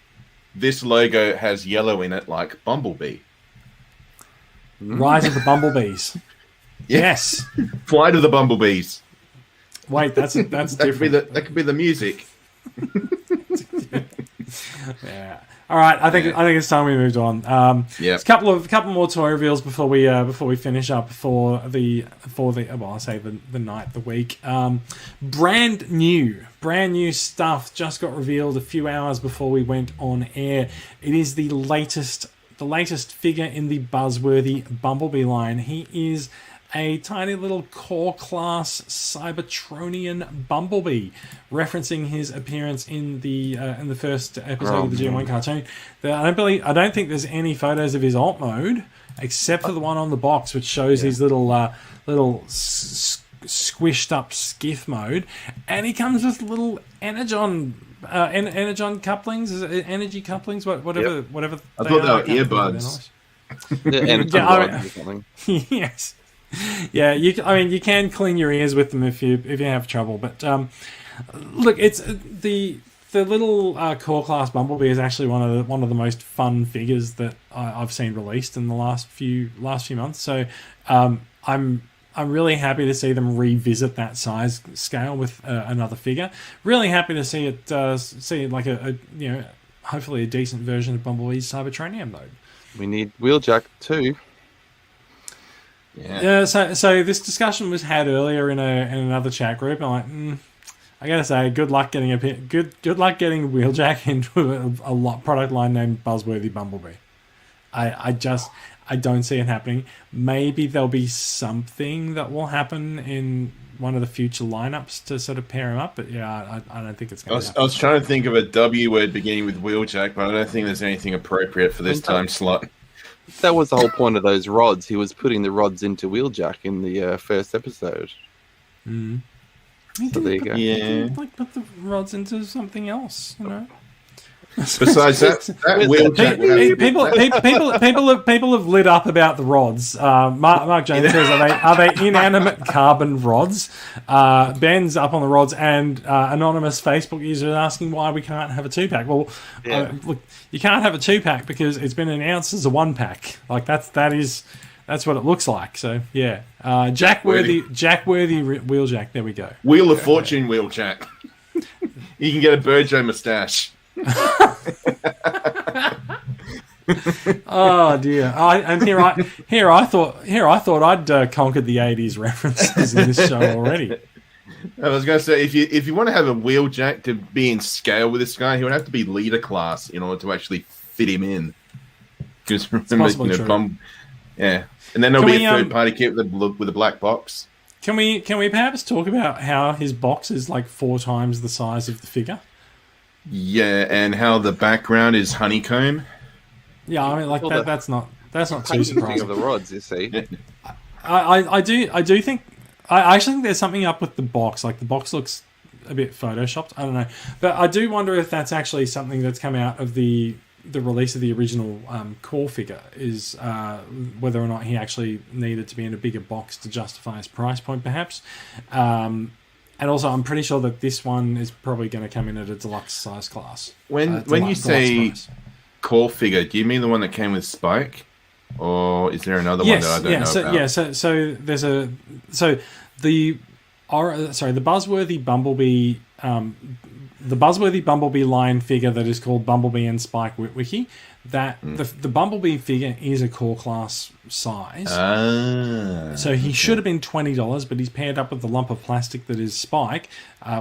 This logo has yellow in it, like Bumblebee. Rise of the Bumblebees. Yes. Flight of the Bumblebees. Wait, that's That different. could be the music. Yeah. All right. I think it's time we moved on. Yep. A couple more toy reveals before we finish up for the well, I'll say the night, the week. Brand new stuff just got revealed a few hours before we went on air. It is the latest figure in the buzzworthy Bumblebee line. He is a tiny little core class Cybertronian Bumblebee, referencing his appearance in the first episode of the G1 cartoon. I don't think there's any photos of his alt mode except for the one on the box, which shows his little squished up skiff mode, and he comes with little energon couplings, energy couplings, whatever. I thought they were earbuds. Yes. Yeah, you can clean your ears with them if you have trouble. But look, it's the little core class Bumblebee is actually one of the most fun figures that I've seen released in the last few months. So I'm really happy to see them revisit that size scale with another figure. Really happy to see it like a hopefully a decent version of Bumblebee's Cybertronian mode. We need Wheeljack too. Yeah. So this discussion was had earlier in another chat group. I'm like, I gotta say, good luck getting Wheeljack into a product line named Buzzworthy Bumblebee. I don't see it happening. Maybe there'll be something that will happen in one of the future lineups to sort of pair him up, but yeah, I don't think it's going to happen. I was trying to think of a W word beginning with Wheeljack, but I don't think there's anything appropriate for this time slot. That was the whole point of those rods. He was putting the rods into Wheeljack in the first episode. Mm. So there you go. Yeah, like put the rods into something else, you know. Besides that Wheeljack, people have lit up about the rods. Mark James says, are they inanimate carbon rods? Ben's up on the rods, and anonymous Facebook user is asking why we can't have a 2-pack. Well, look, you can't have a 2-pack because it's been announced as a 1-pack. Like that's what it looks like. So yeah, Jack Worthy Wheeljack. There we go. Wheel of Fortune Wheeljack. You can get a Burjo moustache. Oh dear! And here I thought I'd conquered the '80s references in this show already. I was going to say, if you want to have a Wheeljack to be in scale with this guy, he would have to be leader class in order to actually fit him in. Because remember, yeah, and then there'll be a third party kit with a black box. Can we perhaps talk about how his box is like 4 times the size of the figure? Yeah, and how the background is honeycomb. Yeah, I mean, like that's not too surprising. Of the rods, you see. I do think I actually think there's something up with the box. Like the box looks a bit photoshopped. I don't know, but I do wonder if that's actually something that's come out of the release of the original core figure. Is whether or not he actually needed to be in a bigger box to justify his price point, perhaps. And also, I'm pretty sure that this one is probably going to come in at a deluxe size class. When you say core figure, do you mean the one that came with Spike, or is there another one that I don't know about? Yeah, so there's the Buzzworthy Bumblebee, the Buzzworthy Bumblebee line figure that is called Bumblebee and Spike Witwicky. The Bumblebee figure is a core class size. So he should have been $20, but he's paired up with the lump of plastic that is Spike,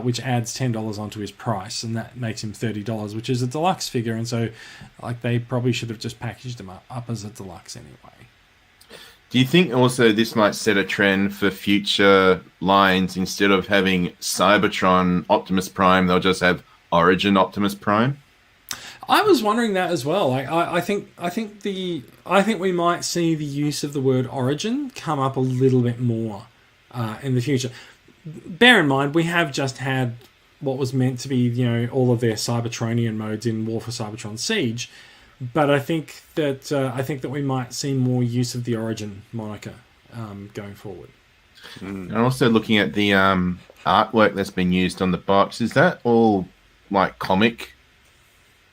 which adds $10 onto his price, and that makes him $30, which is a deluxe figure. And so, like, they probably should have just packaged him up as a deluxe anyway. Do you think also this might set a trend for future lines? Instead of having Cybertron Optimus Prime, they'll just have Origin Optimus Prime? I was wondering that as well. Like, I think we might see the use of the word origin come up a little bit more in the future. Bear in mind, we have just had what was meant to be, all of their Cybertronian modes in War for Cybertron Siege, but I think that we might see more use of the origin moniker going forward. And also looking at the artwork that's been used on the box, is that all like comic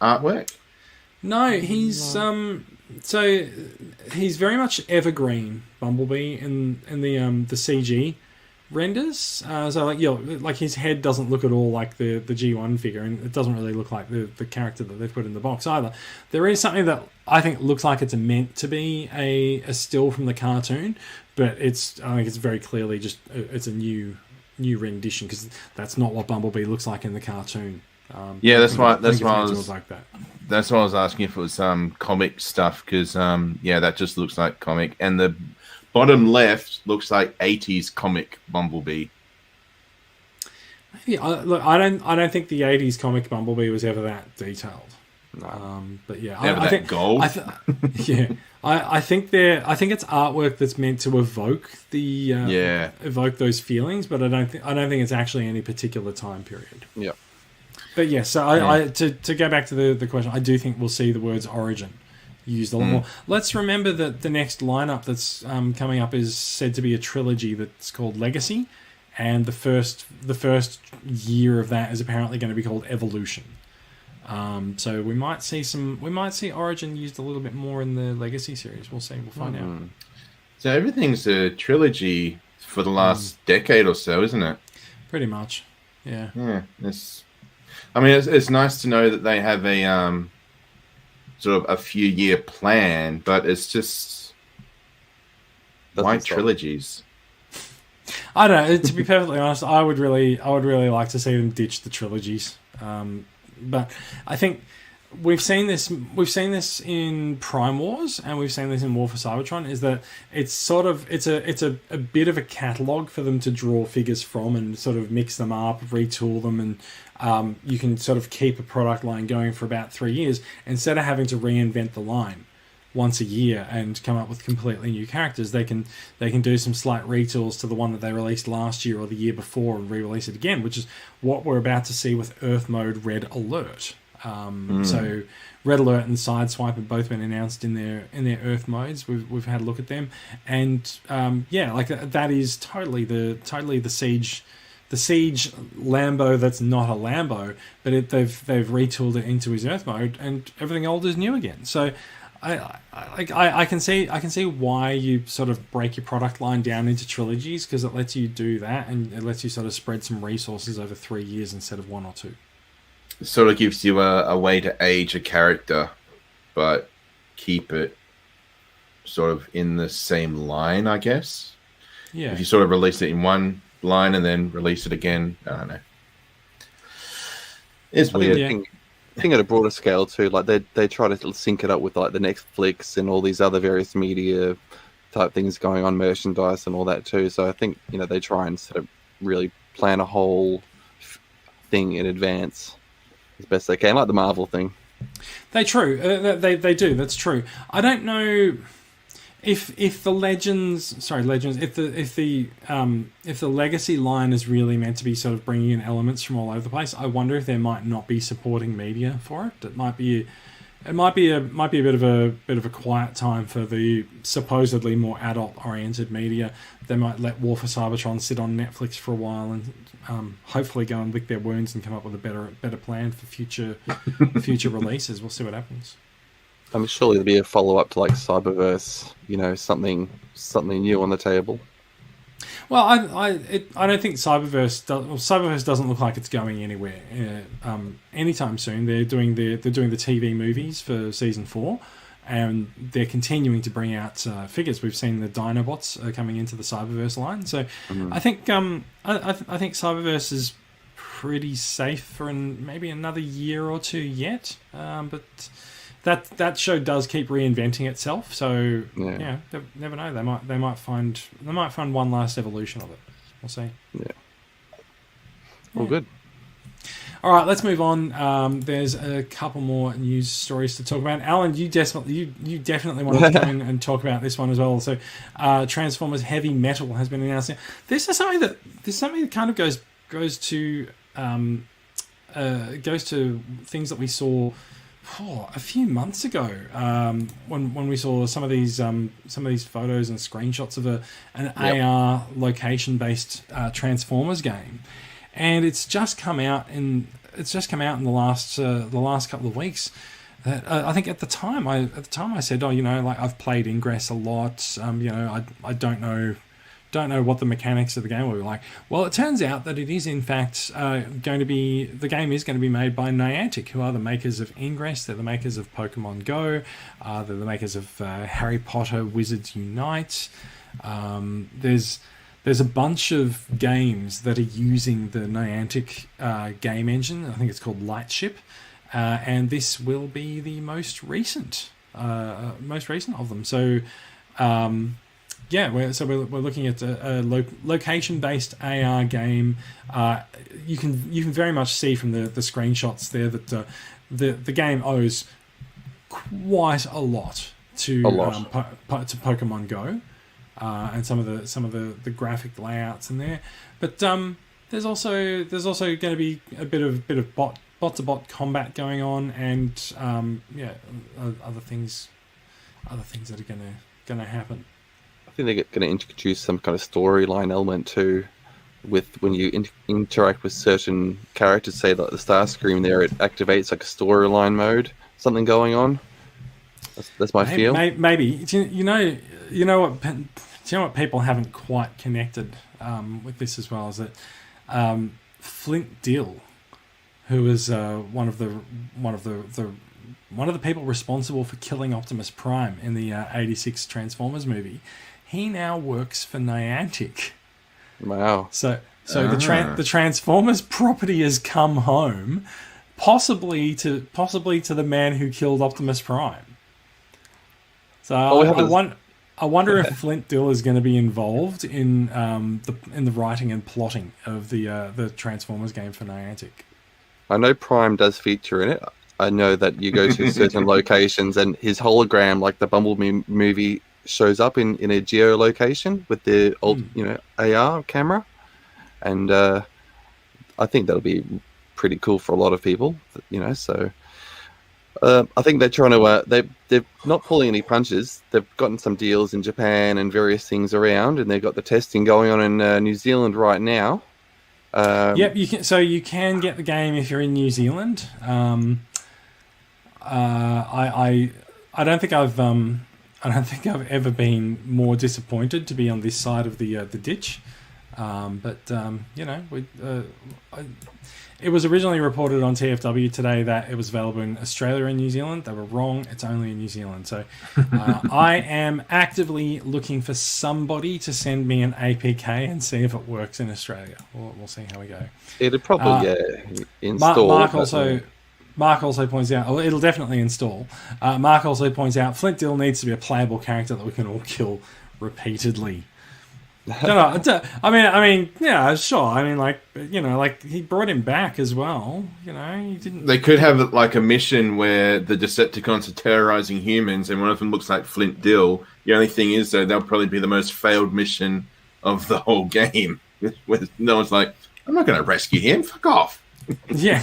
artwork? No, he's so he's very much evergreen Bumblebee in the CG renders. So like his head doesn't look at all like the G1 figure, and it doesn't really look like the character that they've put in the box either. There is something that I think looks like it's meant to be a still from the cartoon, but I think it's very clearly just it's a new rendition, because that's not what Bumblebee looks like in the cartoon. That's why I was like that. That's why I was asking if it was comic stuff, because that just looks like comic, and the bottom left looks like 80s comic Bumblebee. Maybe I don't think the 80s comic Bumblebee was ever that detailed. But yeah, I think gold. I think it's artwork that's meant to evoke evoke those feelings, but I don't think it's actually any particular time period. Yeah. But yeah, so to go back to the question, I do think we'll see the words origin used a lot more. Let's remember that the next lineup that's coming up is said to be a trilogy that's called Legacy, and the first year of that is apparently going to be called Evolution. So we might see Origin used a little bit more in the Legacy series. We'll see. We'll find out. So everything's a trilogy for the last decade or so, isn't it? Pretty much. Yeah. Yeah. It's nice to know that they have a sort of a few year plan, but it's just why trilogies? I don't know. To be perfectly honest, I would really like to see them ditch the trilogies. But I think we've seen this in Prime Wars, and we've seen this in War for Cybertron, is that it's a bit of a catalogue for them to draw figures from and sort of mix them up, retool them, and you can sort of keep a product line going for about 3 years instead of having to reinvent the line once a year and come up with completely new characters. They can do some slight retools to the one that they released last year or the year before and re-release it again, which is what we're about to see with Earth Mode Red Alert. So Red Alert and Sideswipe have both been announced in their Earth modes. We've had a look at them, and that is totally the Siege Lambo that's not a Lambo, but they've retooled it into his Earth mode, and everything old is new again. So I can see why you sort of break your product line down into trilogies, because it lets you do that, and it lets you sort of spread some resources over 3 years instead of 1 or 2. It sort of gives you a way to age a character, but keep it sort of in the same line, I guess. Yeah. If you sort of release it in one line and then release it again, I don't know. It's weird. Yeah. I think at a broader scale too, like they try to sync it up with like the Netflix and all these other various media type things going on, merchandise and all that too. So I think they try and sort of really plan a whole thing in advance as best they can, like the Marvel thing. They do. That's true. I don't know if the if the Legacy line is really meant to be sort of bringing in elements from all over the place. I wonder if there might not be supporting media for it. It might be a bit of a quiet time for the supposedly more adult oriented media. They might let War for Cybertron sit on Netflix for a while and hopefully go and lick their wounds and come up with a better plan for future releases. We'll see what happens. I mean, surely there'll be a follow-up to like Cyberverse, something new on the table. Well, I don't think Cyberverse doesn't look like it's going anywhere anytime soon. They're doing the TV movies for season 4, and they're continuing to bring out figures. We've seen the Dinobots coming into the Cyberverse line, so I think Cyberverse is pretty safe for maybe another year or two yet, but. That show does keep reinventing itself, so yeah, never know. They might find one last evolution of it. We'll see. Yeah. All good. All right, let's move on. There's a couple more news stories to talk about. Alan, you definitely want to come in and talk about this one as well. So, Transformers Heavy Metal has been announced. This is something that kind of goes to things that we saw. A few months ago, when we saw some of these photos and screenshots of an AR location-based Transformers game, and it's just come out in the last couple of weeks. I think at the time I said, oh, like I've played Ingress a lot. I don't know what the mechanics of the game will be like. Well, it turns out that it is in fact the game is going to be made by Niantic, who are the makers of Ingress. They're the makers of Pokemon Go. They're the makers of Harry Potter Wizards Unite. There's a bunch of games that are using the Niantic game engine. I think it's called Lightship. And this will be the most recent of them. So, we're looking at a location-based AR game. You can very much see from the screenshots there that the game owes quite a lot to Pokemon Go, and some of the graphic layouts in there. But there's also going to be a bit of bot-to-bot combat going on, and other things that are going to happen. I think they're going to introduce some kind of storyline element too, with when you interact with certain characters. Say like the Starscream there, it activates like a storyline mode, something going on. That's my feel. Maybe you know what people haven't quite connected with this as well is that Flint Dill, who is one of the people responsible for killing Optimus Prime in the '86 Transformers movie, he now works for Niantic. Wow! So the Transformers property has come home, possibly to the man who killed Optimus Prime. So I wonder if Flint Dill is going to be involved in the writing and plotting of the Transformers game for Niantic. I know Prime does feature in it. I know that you go to certain locations and his hologram, like the Bumblebee movie, shows up in a geolocation with the old, AR camera. And I think that'll be pretty cool for a lot of people, so... I think they're trying to... they're not pulling any punches. They've gotten some deals in Japan and various things around, and they've got the testing going on in New Zealand right now. Yep, you can. So you can get the game if you're in New Zealand. I don't think I've ever been more disappointed to be on this side of the ditch. It was originally reported on TFW today that it was available in Australia and New Zealand. They were wrong. It's only in New Zealand. So I am actively looking for somebody to send me an APK and see if it works in Australia. We'll see how we go. It'll probably install. Mark also points out, it'll definitely install. Mark also points out Flint Dill needs to be a playable character that we can all kill repeatedly. No, I mean, yeah, sure. I mean, like he brought him back as well. He didn't. They could have like a mission where the Decepticons are terrorizing humans, and one of them looks like Flint Dill. The only thing is, though, that'll probably be the most failed mission of the whole game. Where no one's like, I'm not going to rescue him. Fuck off. Yeah,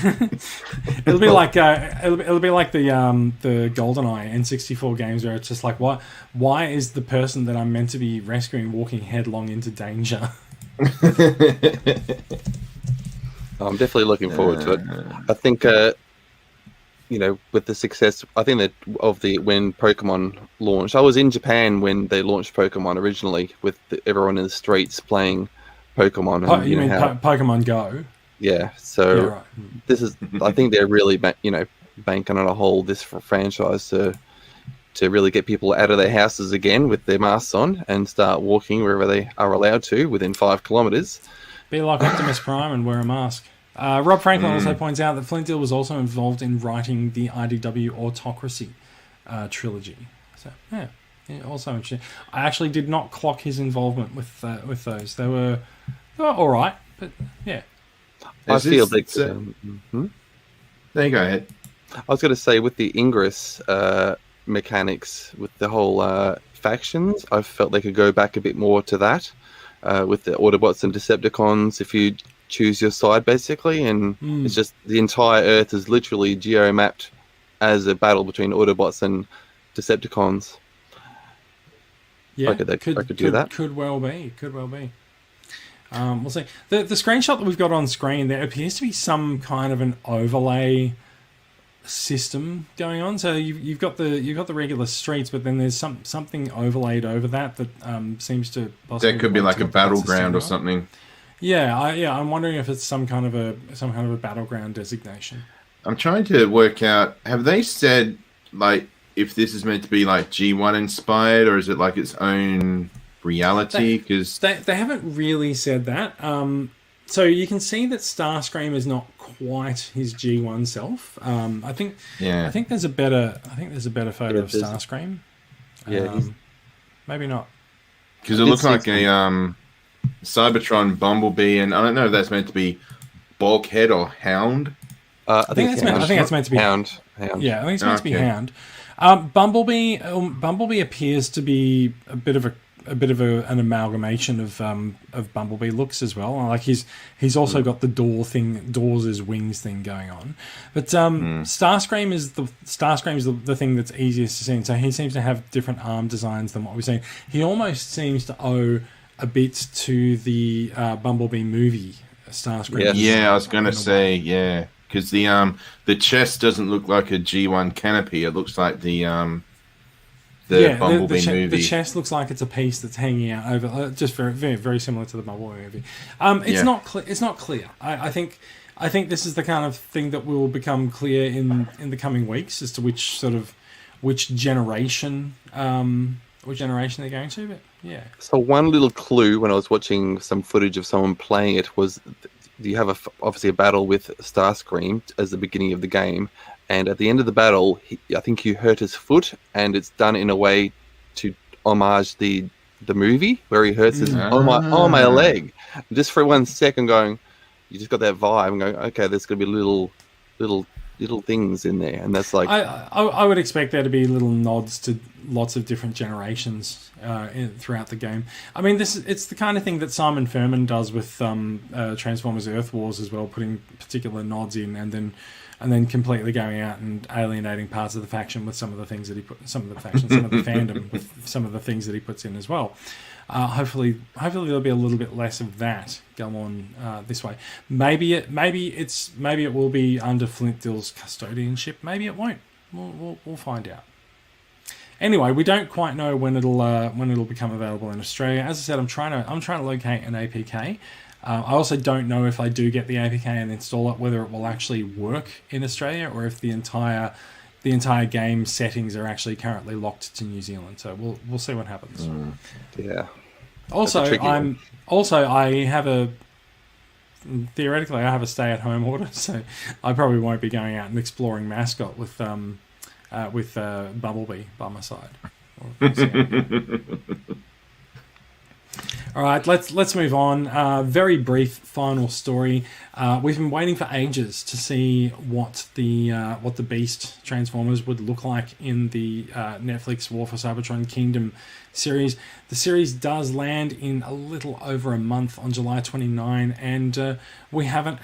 it'll be like it'll be like the GoldenEye N64 games where it's just like, why is the person that I'm meant to be rescuing walking headlong into danger? I'm definitely looking forward to it. I think with the success, I think that when Pokemon launched, I was in Japan when they launched Pokemon originally, with everyone in the streets playing Pokemon. Pokemon Go? Yeah, so yeah, right. This is. I think they're really, banking on a whole this franchise to really get people out of their houses again with their masks on and start walking wherever they are allowed to within 5 kilometers. Be like Optimus Prime and wear a mask. Rob Franklin also points out that Flint Dill was also involved in writing the IDW Autocracy trilogy. So yeah, also interesting. I actually did not clock his involvement with those. They were all right, but yeah. I feel like... There you go, ahead. I was going to say, with the Ingress mechanics, with the whole factions, I felt they could go back a bit more to that, with the Autobots and Decepticons, if you choose your side, basically, and it's just the entire Earth is literally geo-mapped as a battle between Autobots and Decepticons. Yeah, I could do that. Could well be. We'll see. The screenshot that we've got on screen, there appears to be some kind of an overlay system going on. So you've got the regular streets, but then there's something overlaid over that seems to possibly That could be like a battleground or something. Yeah, I'm wondering if it's some kind of a battleground designation. I'm trying to work out. Have they said like if this is meant to be like G1 inspired, or is it like its own reality? Because they haven't really said that. So you can see that Starscream is not quite his G1 self. I think there's a better photo of Starscream. Yeah, maybe not. Because it looks like a Cybertron Bumblebee, and I don't know if that's meant to be Bulkhead or Hound. I think that's meant to be Hound. Yeah, I think it's meant to be Hound. Bumblebee appears to be a bit of an amalgamation of Bumblebee looks as well. Like he's also got the doors as wings thing going on. But Starscream is the thing that's easiest to see. So he seems to have different arm designs than what we've seen. He almost seems to owe a bit to the Bumblebee movie, Starscream. Yeah, I was going to say, yeah. Because the chest doesn't look like a G1 canopy. It looks like the Bumblebee movie. The chest looks like it's a piece that's hanging out over, just very, very, very similar to the Bumblebee movie. It's not clear. I think this is the kind of thing that will become clear in the coming weeks as to which generation they're going to. But yeah. So one little clue when I was watching some footage of someone playing it was you have obviously a battle with Starscream as the beginning of the game, and at the end of the battle, I think he hurt his foot, and it's done in a way to homage the movie where he hurts his my leg. Just for 1 second, you just got that vibe, and going, okay, there's going to be little things in there, and that's like I would expect there to be little nods to lots of different generations throughout the game. I mean, it's the kind of thing that Simon Furman does with Transformers Earth Wars as well, putting particular nods in and then completely going out and alienating parts of the faction with some of the things that some of the fandom with some of the things that he puts in as well. Hopefully there'll be a little bit less of that go on this way. Maybe it will be under Flint Dill's custodianship. Maybe it won't. We'll find out. Anyway, we don't quite know when it'll become available in Australia. As I said, I'm trying to locate an APK. I also don't know if I do get the APK and install it, whether it will actually work in Australia or if the entire game settings are actually currently locked to New Zealand. So we'll see what happens. Yeah. Also, theoretically I have a stay-at-home order, so I probably won't be going out and exploring Mascot with Bumblebee by my side. All right, let's move on. Very brief final story. We've been waiting for ages to see what the Beast Transformers would look like in the Netflix War for Cybertron Kingdom series. The series does land in a little over a month on July 29, and we haven't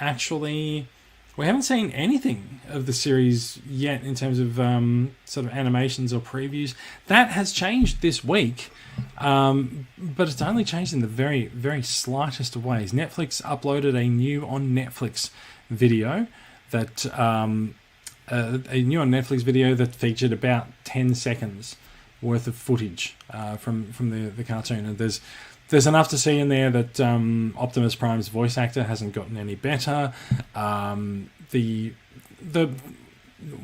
seen anything of the series yet in terms of sort of animations or previews. That has changed this week, but it's only changed in the very, very slightest of ways. Netflix uploaded a new on Netflix video that featured about 10 seconds worth of footage from the cartoon, and there's enough to see in there that Optimus Prime's voice actor hasn't gotten any better.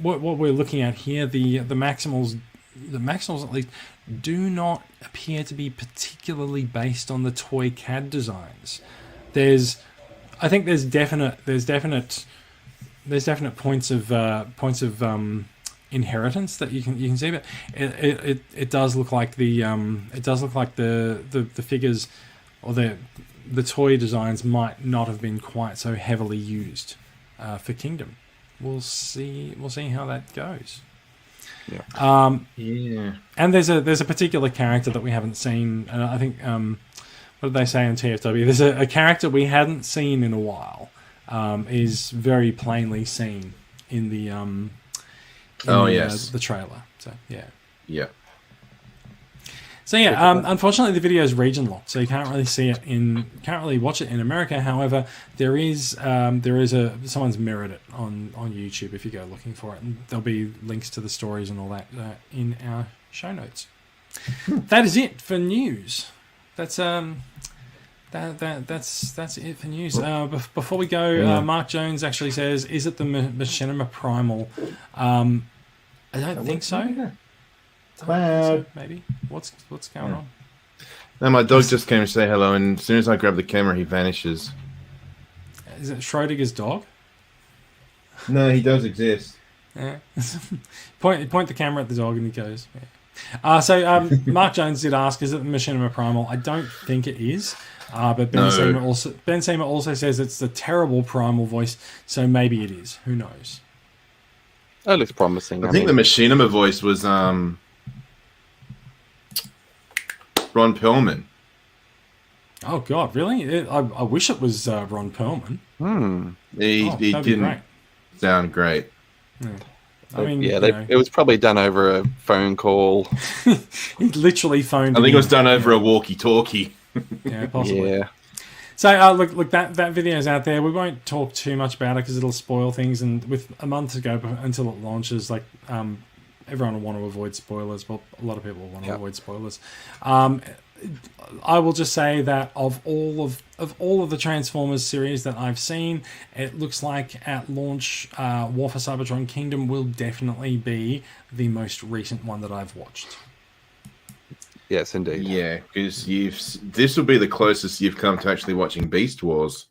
What we're looking at here, the Maximals at least do not appear to be particularly based on the toy CAD designs. There's definite points of inheritance that you can see, but it does look like the figures or the toy designs might not have been quite so heavily used for Kingdom. We'll see how that goes. Yeah. And there's a particular character that we haven't seen, and I think what did they say on TFW? There's a character we hadn't seen in a while, is very plainly seen in the the trailer. So yeah. So yeah, unfortunately the video is region locked, so you can't really watch it in America. However, there is someone's mirrored it on YouTube if you go looking for it, and there'll be links to the stories and all that in our show notes. That is it for news. That's that's it for news. Before we go, Mark Jones actually says, "Is it the Machinima Primal?" I don't think so. Cloud. Maybe. What's going on? No, my dog just came to say hello, and as soon as I grab the camera, he vanishes. Is it Schrodinger's dog? No, he does exist. Yeah. point the camera at the dog, and he goes. Yeah. Mark Jones did ask, "Is it the Machinima Primal?" I don't think it is. But Ben Seamer also says it's the terrible primal voice, so maybe it is. Who knows? That looks promising. I think the Machinima voice was Ron Perlman. Oh God, really? I wish it was Ron Perlman. He didn't sound great. Yeah. I mean, it was probably done over a phone call. He literally phoned. I think it was done over a walkie-talkie. Yeah, possibly. Yeah. So look, that video's out there. We won't talk too much about it because it'll spoil things. And with a month to go until it launches, everyone will want to avoid spoilers. Well, a lot of people will want to avoid spoilers. I will just say that of all of the Transformers series that I've seen, it looks like at launch, War for Cybertron Kingdom will definitely be the most recent one that I've watched. Yes, indeed. Yeah, because this will be the closest you've come to actually watching Beast Wars.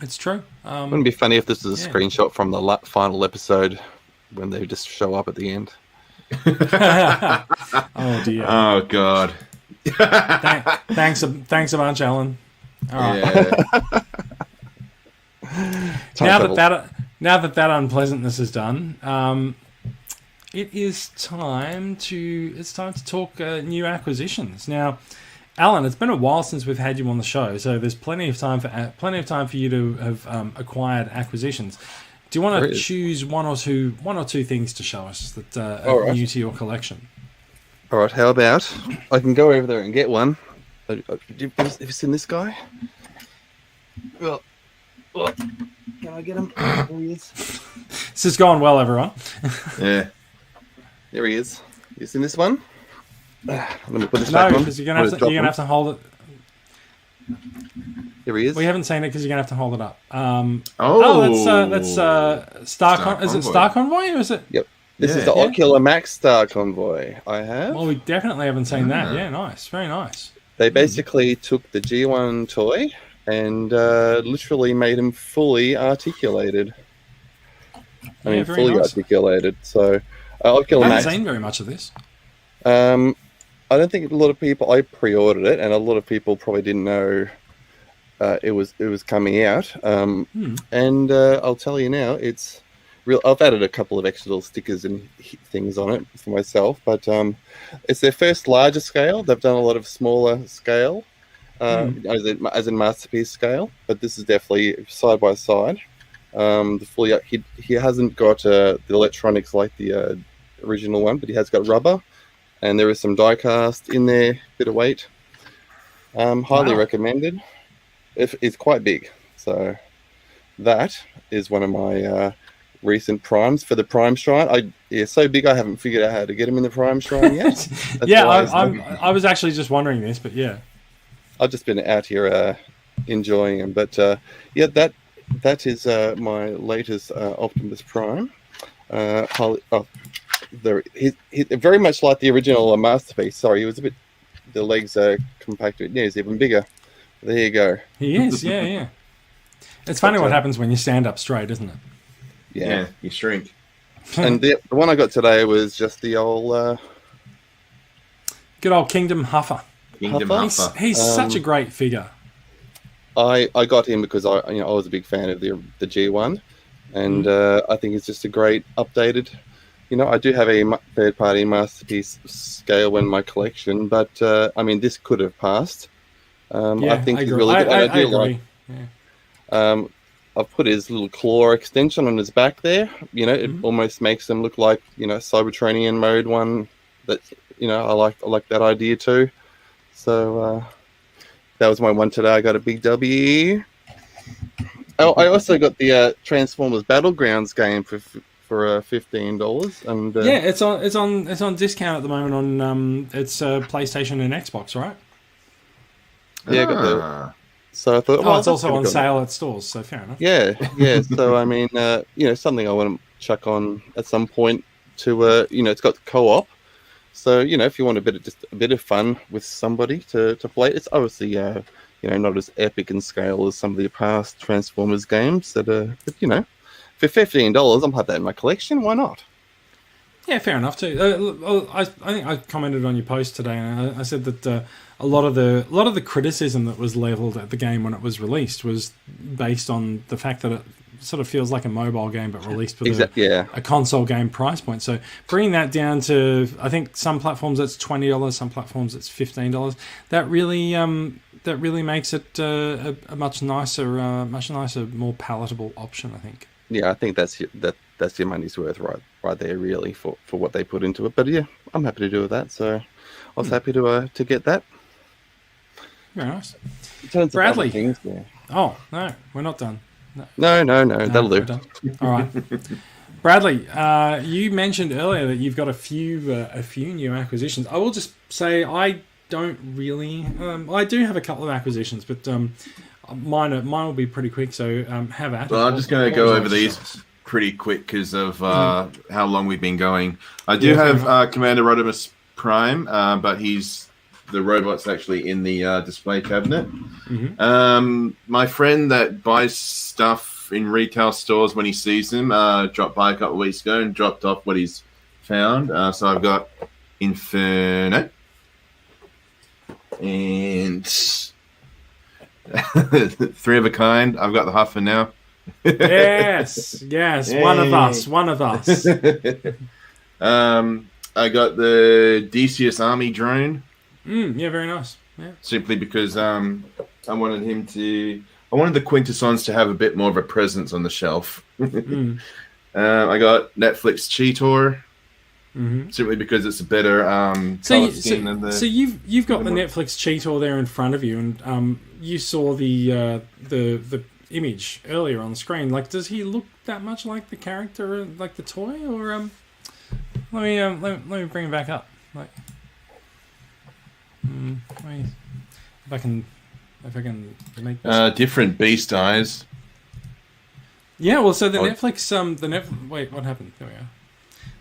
It's true. Wouldn't it be funny if this is a screenshot from the final episode when they just show up at the end? Oh dear. Oh God. Thanks a bunch, Alan. All right. Yeah. Now that unpleasantness is done, it is time to talk new acquisitions. Now, Alan, it's been a while since we've had you on the show, so there's plenty of time for you to have acquired acquisitions. Do you want to choose one or two things to show us that are new to your collection? All right. How about I can go over there and get one? Have you seen this guy? Well, can I get him? There he is. This is going well, everyone. Yeah. There he is. You seen this one? Let me put this back on. No, because you're gonna have to hold it. Here he is. We haven't seen it because you're gonna have to hold it up. That's Star Convoy. Is it Star Convoy or is it? Yep. This is the Ocular Max Star Convoy I have. Well, we definitely haven't seen that. Yeah, nice, very nice. They basically took the G1 toy and literally made him fully articulated. Fully articulated. So. I haven't seen very much of this. I don't think a lot of people. I pre-ordered it, and a lot of people probably didn't know it was coming out. And I'll tell you now, it's real. I've added a couple of extra little stickers and things on it for myself, but it's their first larger scale. They've done a lot of smaller scale, as in masterpiece scale, but this is definitely side by side. The fully he hasn't got the electronics like the original one, but he has got rubber, and there is some die cast in there, bit of weight. Highly recommended. It's quite big, so that is one of my recent primes for the Prime Shrine. So big I haven't figured out how to get him in the Prime Shrine yet. I was actually just wondering this, but yeah, I've just been out here enjoying him. But that is my latest Optimus Prime. He's very much like the original masterpiece. Sorry, he was a bit. The legs are compacted. Yeah, he's even bigger. There you go. He is. Yeah. It's funny what happens when you stand up straight, isn't it? Yeah, you shrink. And the one I got today was just the old. Good old Kingdom Huffer. He's such a great figure. I got him because I was a big fan of the G1, and I think it's just a great updated. I do have a third-party masterpiece scale in my collection, but this could have passed. I think he's really good. I do agree. I've put his little claw extension on his back there. You know, it almost makes him look like, you know, Cybertronian mode one. That, you know, I like that idea too. So that was my one today. I got a big W. Oh, I also got the Transformers Battlegrounds game for $15, and yeah, it's on discount at the moment on it's PlayStation and Xbox, right? Yeah, I got the. So I thought, oh, it's also on sale at stores, so fair enough. Yeah. So I mean, you know, something I want to chuck on at some point to, you know, it's got co-op. So, you know, if you want just a bit of fun with somebody to play, it's obviously, you know, not as epic in scale as some of the past Transformers games but, you know, for $15, I'll have that in my collection. Why not? Yeah, fair enough too. I think I commented on your post today, and I said that a lot of the criticism that was leveled at the game when it was released was based on the fact that it sort of feels like a mobile game but released with a console game price point. So bringing that down to, I think some platforms it's $20, some platforms it's $15. That really makes it a much nicer, more palatable option, I think. Yeah, I think that's your money's worth right there, really, for what they put into it. But yeah, I'm happy to do with that. So I was happy to get that. Very nice. Bradley. Things, yeah. Oh no, we're not done. No, that'll do. All right, Bradley. You mentioned earlier that you've got a few new acquisitions. I will just say I don't really. I do have a couple of acquisitions, but mine will be pretty quick. So have at it. Well, I'm just going to go over these pretty quick because of how long we've been going. I do have Commander Rodimus Prime, but the robot's actually in the display cabinet. My friend that buys stuff in retail stores when he sees them dropped by a couple of weeks ago and dropped off what he's found. So I've got Inferno and Three of a Kind. I've got the Huffer now. yes, hey. one of us. I got the Decius Army drone. Yeah, very nice. Yeah. Simply because I wanted the Quintessons to have a bit more of a presence on the shelf. I got Netflix Cheetor. Simply because it's a better color scheme than the. So you've got the Netflix Cheetor there in front of you, and you saw the image earlier on the screen. Like, does he look that much like the character, like the toy, or let me bring him back up. Like, if I can make this. Different beast eyes. Yeah, well, so the Netflix wait, what happened? There we go.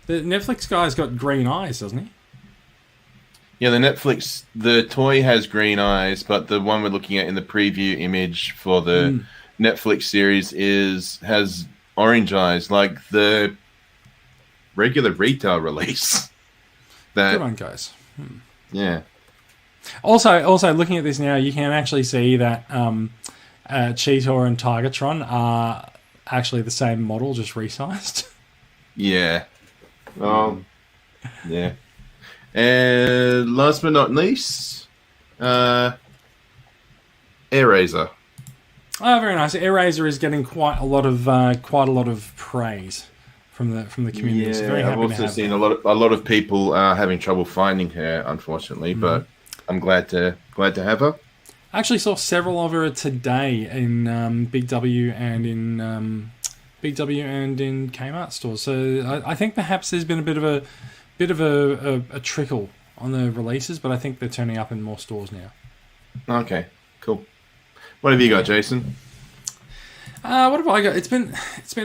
The Netflix guy's got green eyes, doesn't he? Yeah, the toy has green eyes, but the one we're looking at in the preview image for the Netflix series has orange eyes, like the regular retail release. Good one, guys. Yeah. Also, looking at this now, you can actually see that Cheetor and Tigertron are actually the same model, just resized. Yeah. Yeah. And last but not least, Air Razor. Oh, very nice. Air Razor is getting quite a lot of praise from the community. Yeah, so very happy I've also seen a lot of people having trouble finding her, unfortunately, but I'm glad to have her. I actually saw several of her today in Big W and in Kmart stores. So I think perhaps there's been a bit of a trickle on the releases, but I think they're turning up in more stores now. Okay, cool. What have you got, Jason? What have I got? It's been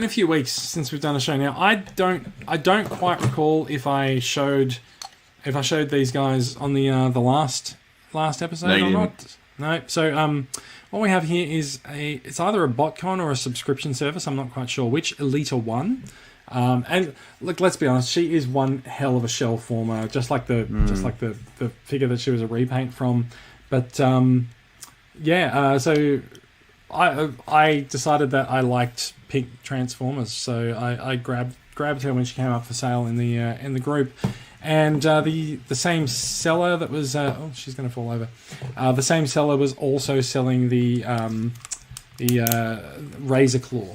a few weeks since we've done a show now. I don't quite recall if I showed these guys on the last episode or not. No. So what we have here is it's either a botcon or a subscription service. I'm not quite sure which. Elita 1. And look, let's be honest, she is one hell of a shell former, just like the figure that she was a repaint from. But so I decided that I liked pink Transformers, so I grabbed her when she came up for sale in the group. And the same seller that was she's going to fall over. The same seller was also selling the Razor Claw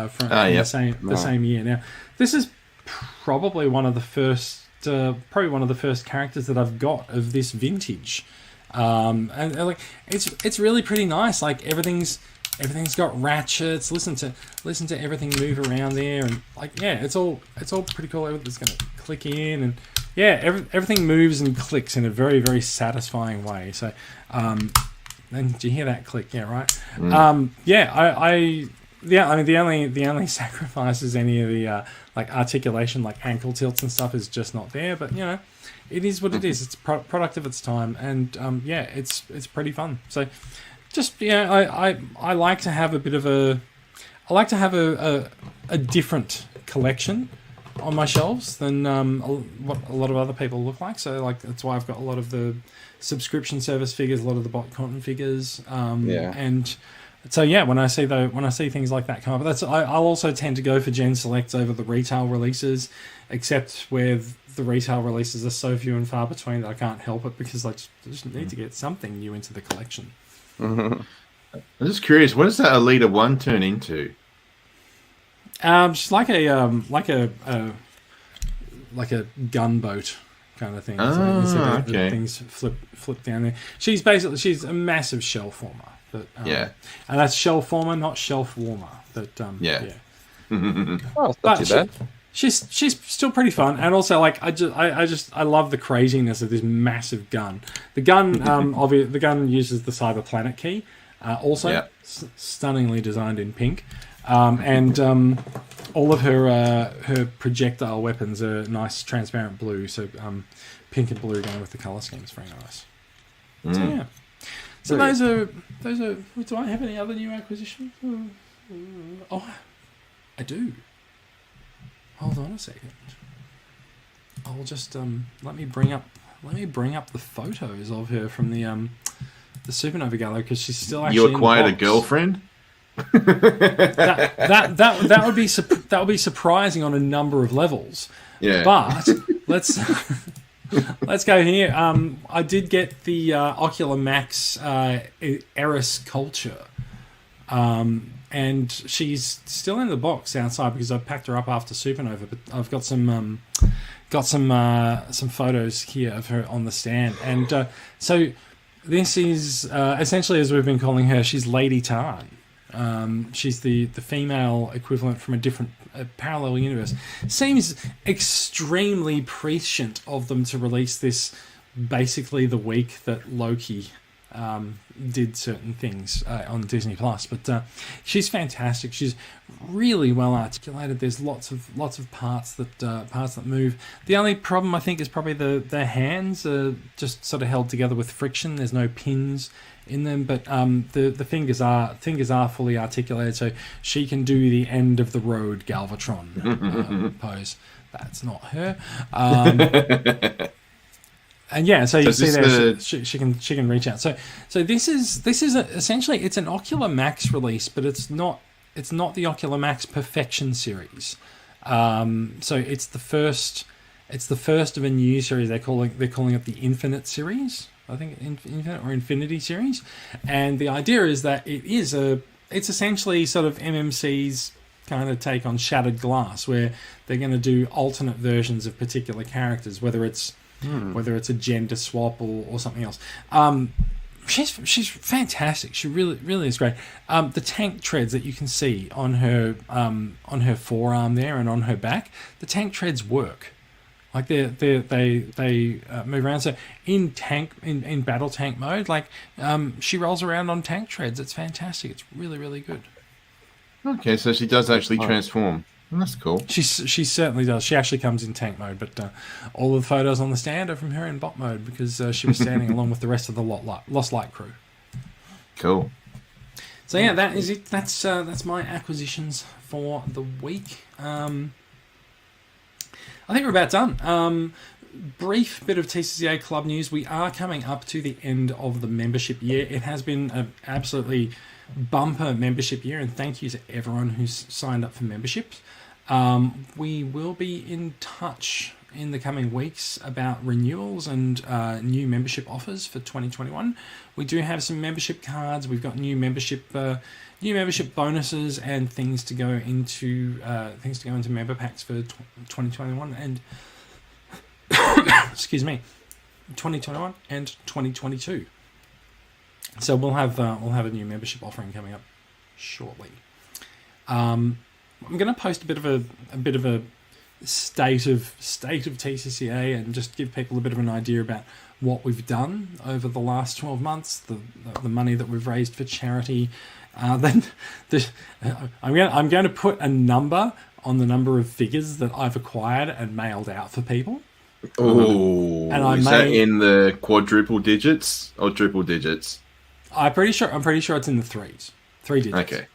from the same year. Now, this is probably one of the first characters that I've got of this vintage, and like it's really pretty nice. Like everything's got ratchets. Listen to everything move around there, and like it's all pretty cool. Everything's gonna click in, and everything moves and clicks in a very, very satisfying way. So, and did you hear that click? Yeah, right. I mean, the only sacrifice is any of the like articulation, like ankle tilts and stuff, is just not there. But it is what it is. It's a product of its time, and it's pretty fun. So, just I like to have a bit of a different collection on my shelves than what a lot of other people look like. So like that's why I've got a lot of the subscription service figures, a lot of the bot content figures, and so when I see things like that come up, I'll also tend to go for Gen Selects over the retail releases, except where the retail releases are so few and far between that I can't help it, because I just need to get something new into the collection. I'm just curious, what does that Alita 1 turn into? She's like a gunboat kind of thing. Okay. Things flip down there. She's a massive shell former. But, and that's shell former, not shelf warmer. But Oh, it's not too bad. She's still pretty fun, and also like I love the craziness of this massive gun. The gun the gun uses the Cyber Planet key, stunningly designed in pink, and all of her projectile weapons are nice transparent blue. So pink and blue going with the color scheme is very nice. So those are. Do I have any other new acquisitions? Oh, I do. Hold on a second. I'll just let me bring up the photos of her from the Supernova Gallery, because she's still actually. You acquired a girlfriend? that would be surprising on a number of levels. Yeah. But let's go here. I did get the Ocular Max Eris Culture. And she's still in the box outside because I packed her up after Supernova. But I've got some photos here of her on the stand, and so this is essentially, as we've been calling her, she's Lady Tarn. She's the female equivalent from a different parallel universe. Seems extremely prescient of them to release this basically the week that Loki did certain things on Disney Plus, but she's fantastic. She's really well articulated. There's lots of parts that move. The only problem I think is probably the hands are just sort of held together with friction. There's no pins in them, but the fingers are fully articulated, so she can do the end of the road Galvatron pose. That's not her. And so you see there, she can reach out. So this is essentially, it's an Ocular Max release, but it's not the Ocular Max Perfection series. So it's the first of a new series. They're calling it the Infinite series. I think Infinite or Infinity series. And the idea is that it's essentially sort of MMC's kind of take on Shattered Glass, where they're going to do alternate versions of particular characters, whether it's a gender swap or something else. She's fantastic. She really is great. The tank treads that you can see on her forearm there and on her back, the tank treads work. Like they move around. So in battle tank mode, like she rolls around on tank treads. It's fantastic. It's really good. Okay, so she does actually transform. That's cool. She certainly does. She actually comes in tank mode, but all of the photos on the stand are from her in bot mode because she was standing along with the rest of the Lost Light crew. Cool. So yeah, that is it. That's my acquisitions for the week. I think we're about done. Brief bit of TCCA Club news. We are coming up to the end of the membership year. It has been an absolutely bumper membership year, and thank you to everyone who's signed up for memberships. We will be in touch in the coming weeks about renewals and new membership offers for 2021. We do have some membership cards. We've got new membership bonuses and things to go into member packs for 2021 and excuse me, 2021 and 2022. So we'll have a new membership offering coming up shortly. I'm going to post a bit of a state of TCCA and just give people a bit of an idea about what we've done over the last 12 months, the money that we've raised for charity. I'm going to put a number on the number of figures that I've acquired and mailed out for people. Oh, is that in the quadruple digits or triple digits? I'm pretty sure it's in the 3 digits. Okay.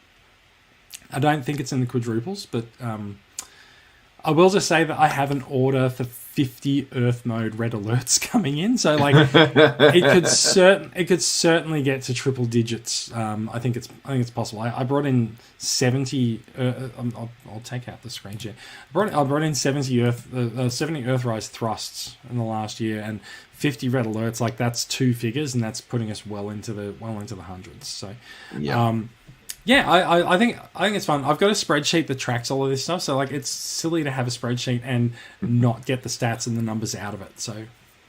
I don't think it's in the quadruples, but I will just say that I have an order for 50 Earth mode red alerts coming in, so like it could certainly get to triple digits. I think it's possible. I brought in 70. I'll take out the screen share. I brought in 70 Earthrise thrusts in the last year, and 50 red alerts. Like that's 2 figures, and that's putting us well into the hundreds. So, yeah. I think it's fun. I've got a spreadsheet that tracks all of this stuff, so like it's silly to have a spreadsheet and not get the stats and the numbers out of it. So,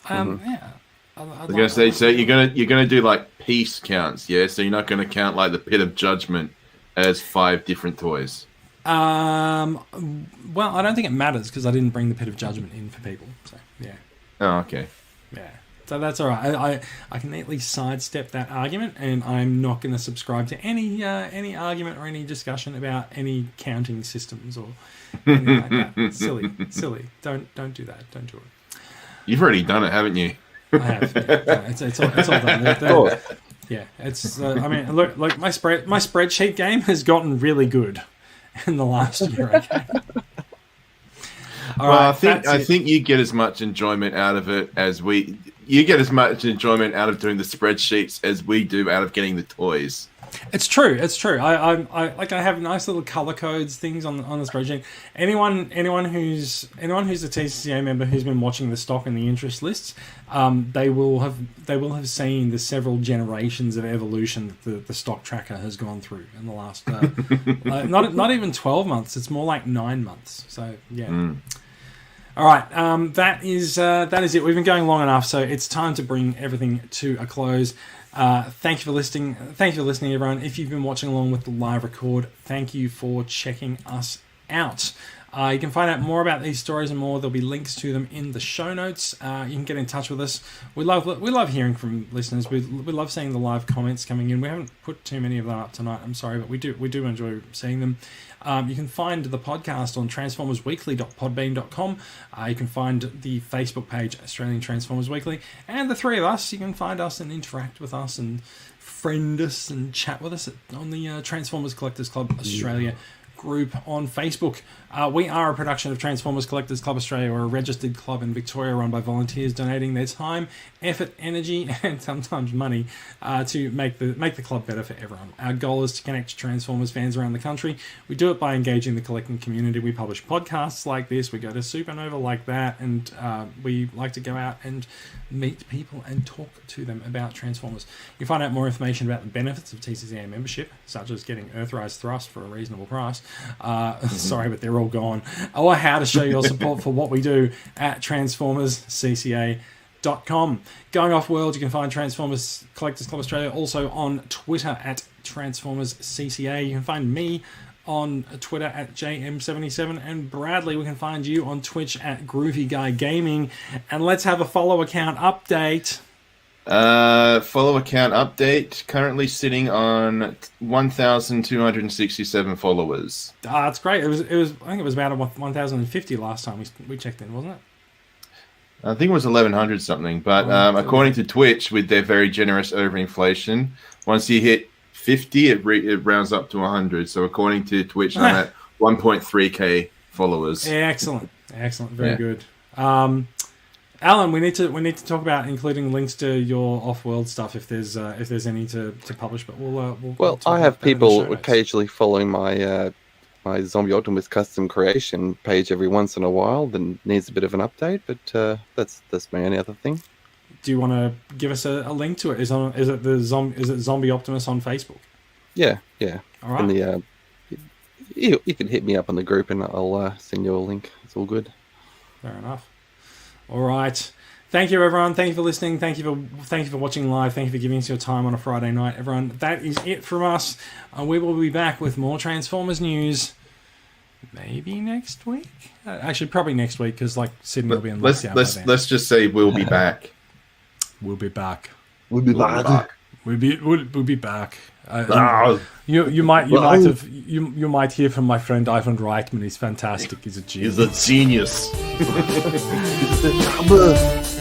yeah. I was gonna say, so you're gonna do like piece counts, yeah? So you're not gonna count like the Pit of Judgment as 5 different toys. Well, I don't think it matters because I didn't bring the Pit of Judgment in for people. So yeah. Oh, okay. Yeah. So that's all right. I can neatly sidestep that argument, and I'm not going to subscribe to any argument or any discussion about any counting systems or anything like that. Silly. Don't do that. Don't do it. You've already done it, haven't you? I have. Yeah. It's all done. Yeah. It's. I mean, look. My spreadsheet game has gotten really good in the last year. Okay. All right, I think you get as much enjoyment out of it as we. You get as much enjoyment out of doing the spreadsheets as we do out of getting the toys. It's true. I have nice little color codes things on the spreadsheet. Anyone who's a TCCA member who's been watching the stock and the interest lists, they will have seen the several generations of evolution that the stock tracker has gone through in the last not even 12 months. It's more like 9 months. So yeah. All right, that is it. We've been going long enough, so it's time to bring everything to a close. Thank you for listening. Thank you for listening, everyone. If you've been watching along with the live record, thank you for checking us out. You can find out more about these stories and more. There'll be links to them in the show notes. You can get in touch with us. We love hearing from listeners. We love seeing the live comments coming in. We haven't put too many of them up tonight. I'm sorry, but we do enjoy seeing them. You can find the podcast on transformersweekly.podbean.com. You can find the Facebook page Australian Transformers Weekly, and the 3 of us. You can find us and interact with us and friend us and chat with us on the Transformers Collectors Club Australia group on Facebook. We are a production of Transformers Collectors Club Australia. We're a registered club in Victoria run by volunteers donating their time, effort, energy, and sometimes money to make the club better for everyone. Our goal is to connect Transformers fans around the country. We do it by engaging the collecting community. We publish podcasts like this. We go to Supernova like that, and we like to go out and meet people and talk to them about Transformers. You find out more information about the benefits of TCCA membership, such as getting Earthrise Thrust for a reasonable price. Sorry, but they're all gone. Or how to show your support for what we do at transformerscca.com. Going off world, you can find Transformers Collectors Club Australia also on Twitter at TransformersCCA. You can find me on Twitter at JM77, and Bradley, we can find you on Twitch at Groovy Guy Gaming. And let's have a follow account update. Follow account update. Currently sitting on 1,267 followers. That's great. It was. I think it was about 1,050 last time we checked in, wasn't it? I think it was 1,100 something. But according to Twitch, with their very generous overinflation, once you hit 50, it rounds up to 100. So according to Twitch, I'm at 1.3k followers. Excellent. Very good. Alan, we need to talk about including links to your off-world stuff if there's any to publish. But we'll I have people occasionally following my my Zombie Optimus custom creation page every once in a while that needs a bit of an update, but that's my only other thing. Do you want to give us a link to it? Is it Zombie Optimus on Facebook? Yeah. All right. And you can hit me up on the group and I'll send you a link. It's all good. Fair enough. All right. Thank you, everyone. Thank you for listening. Thank you for watching live. Thank you for giving us your time on a Friday night, everyone. That is it from us. We will be back with more Transformers news. Maybe next week. Actually, probably next week because Sydney will be in lockdown. Let's just say we'll be back. We'll be back. We'll be back. We'll be back. You might hear from my friend Ivan Reitman. He's fantastic. He's a genius. He's a genius. He's the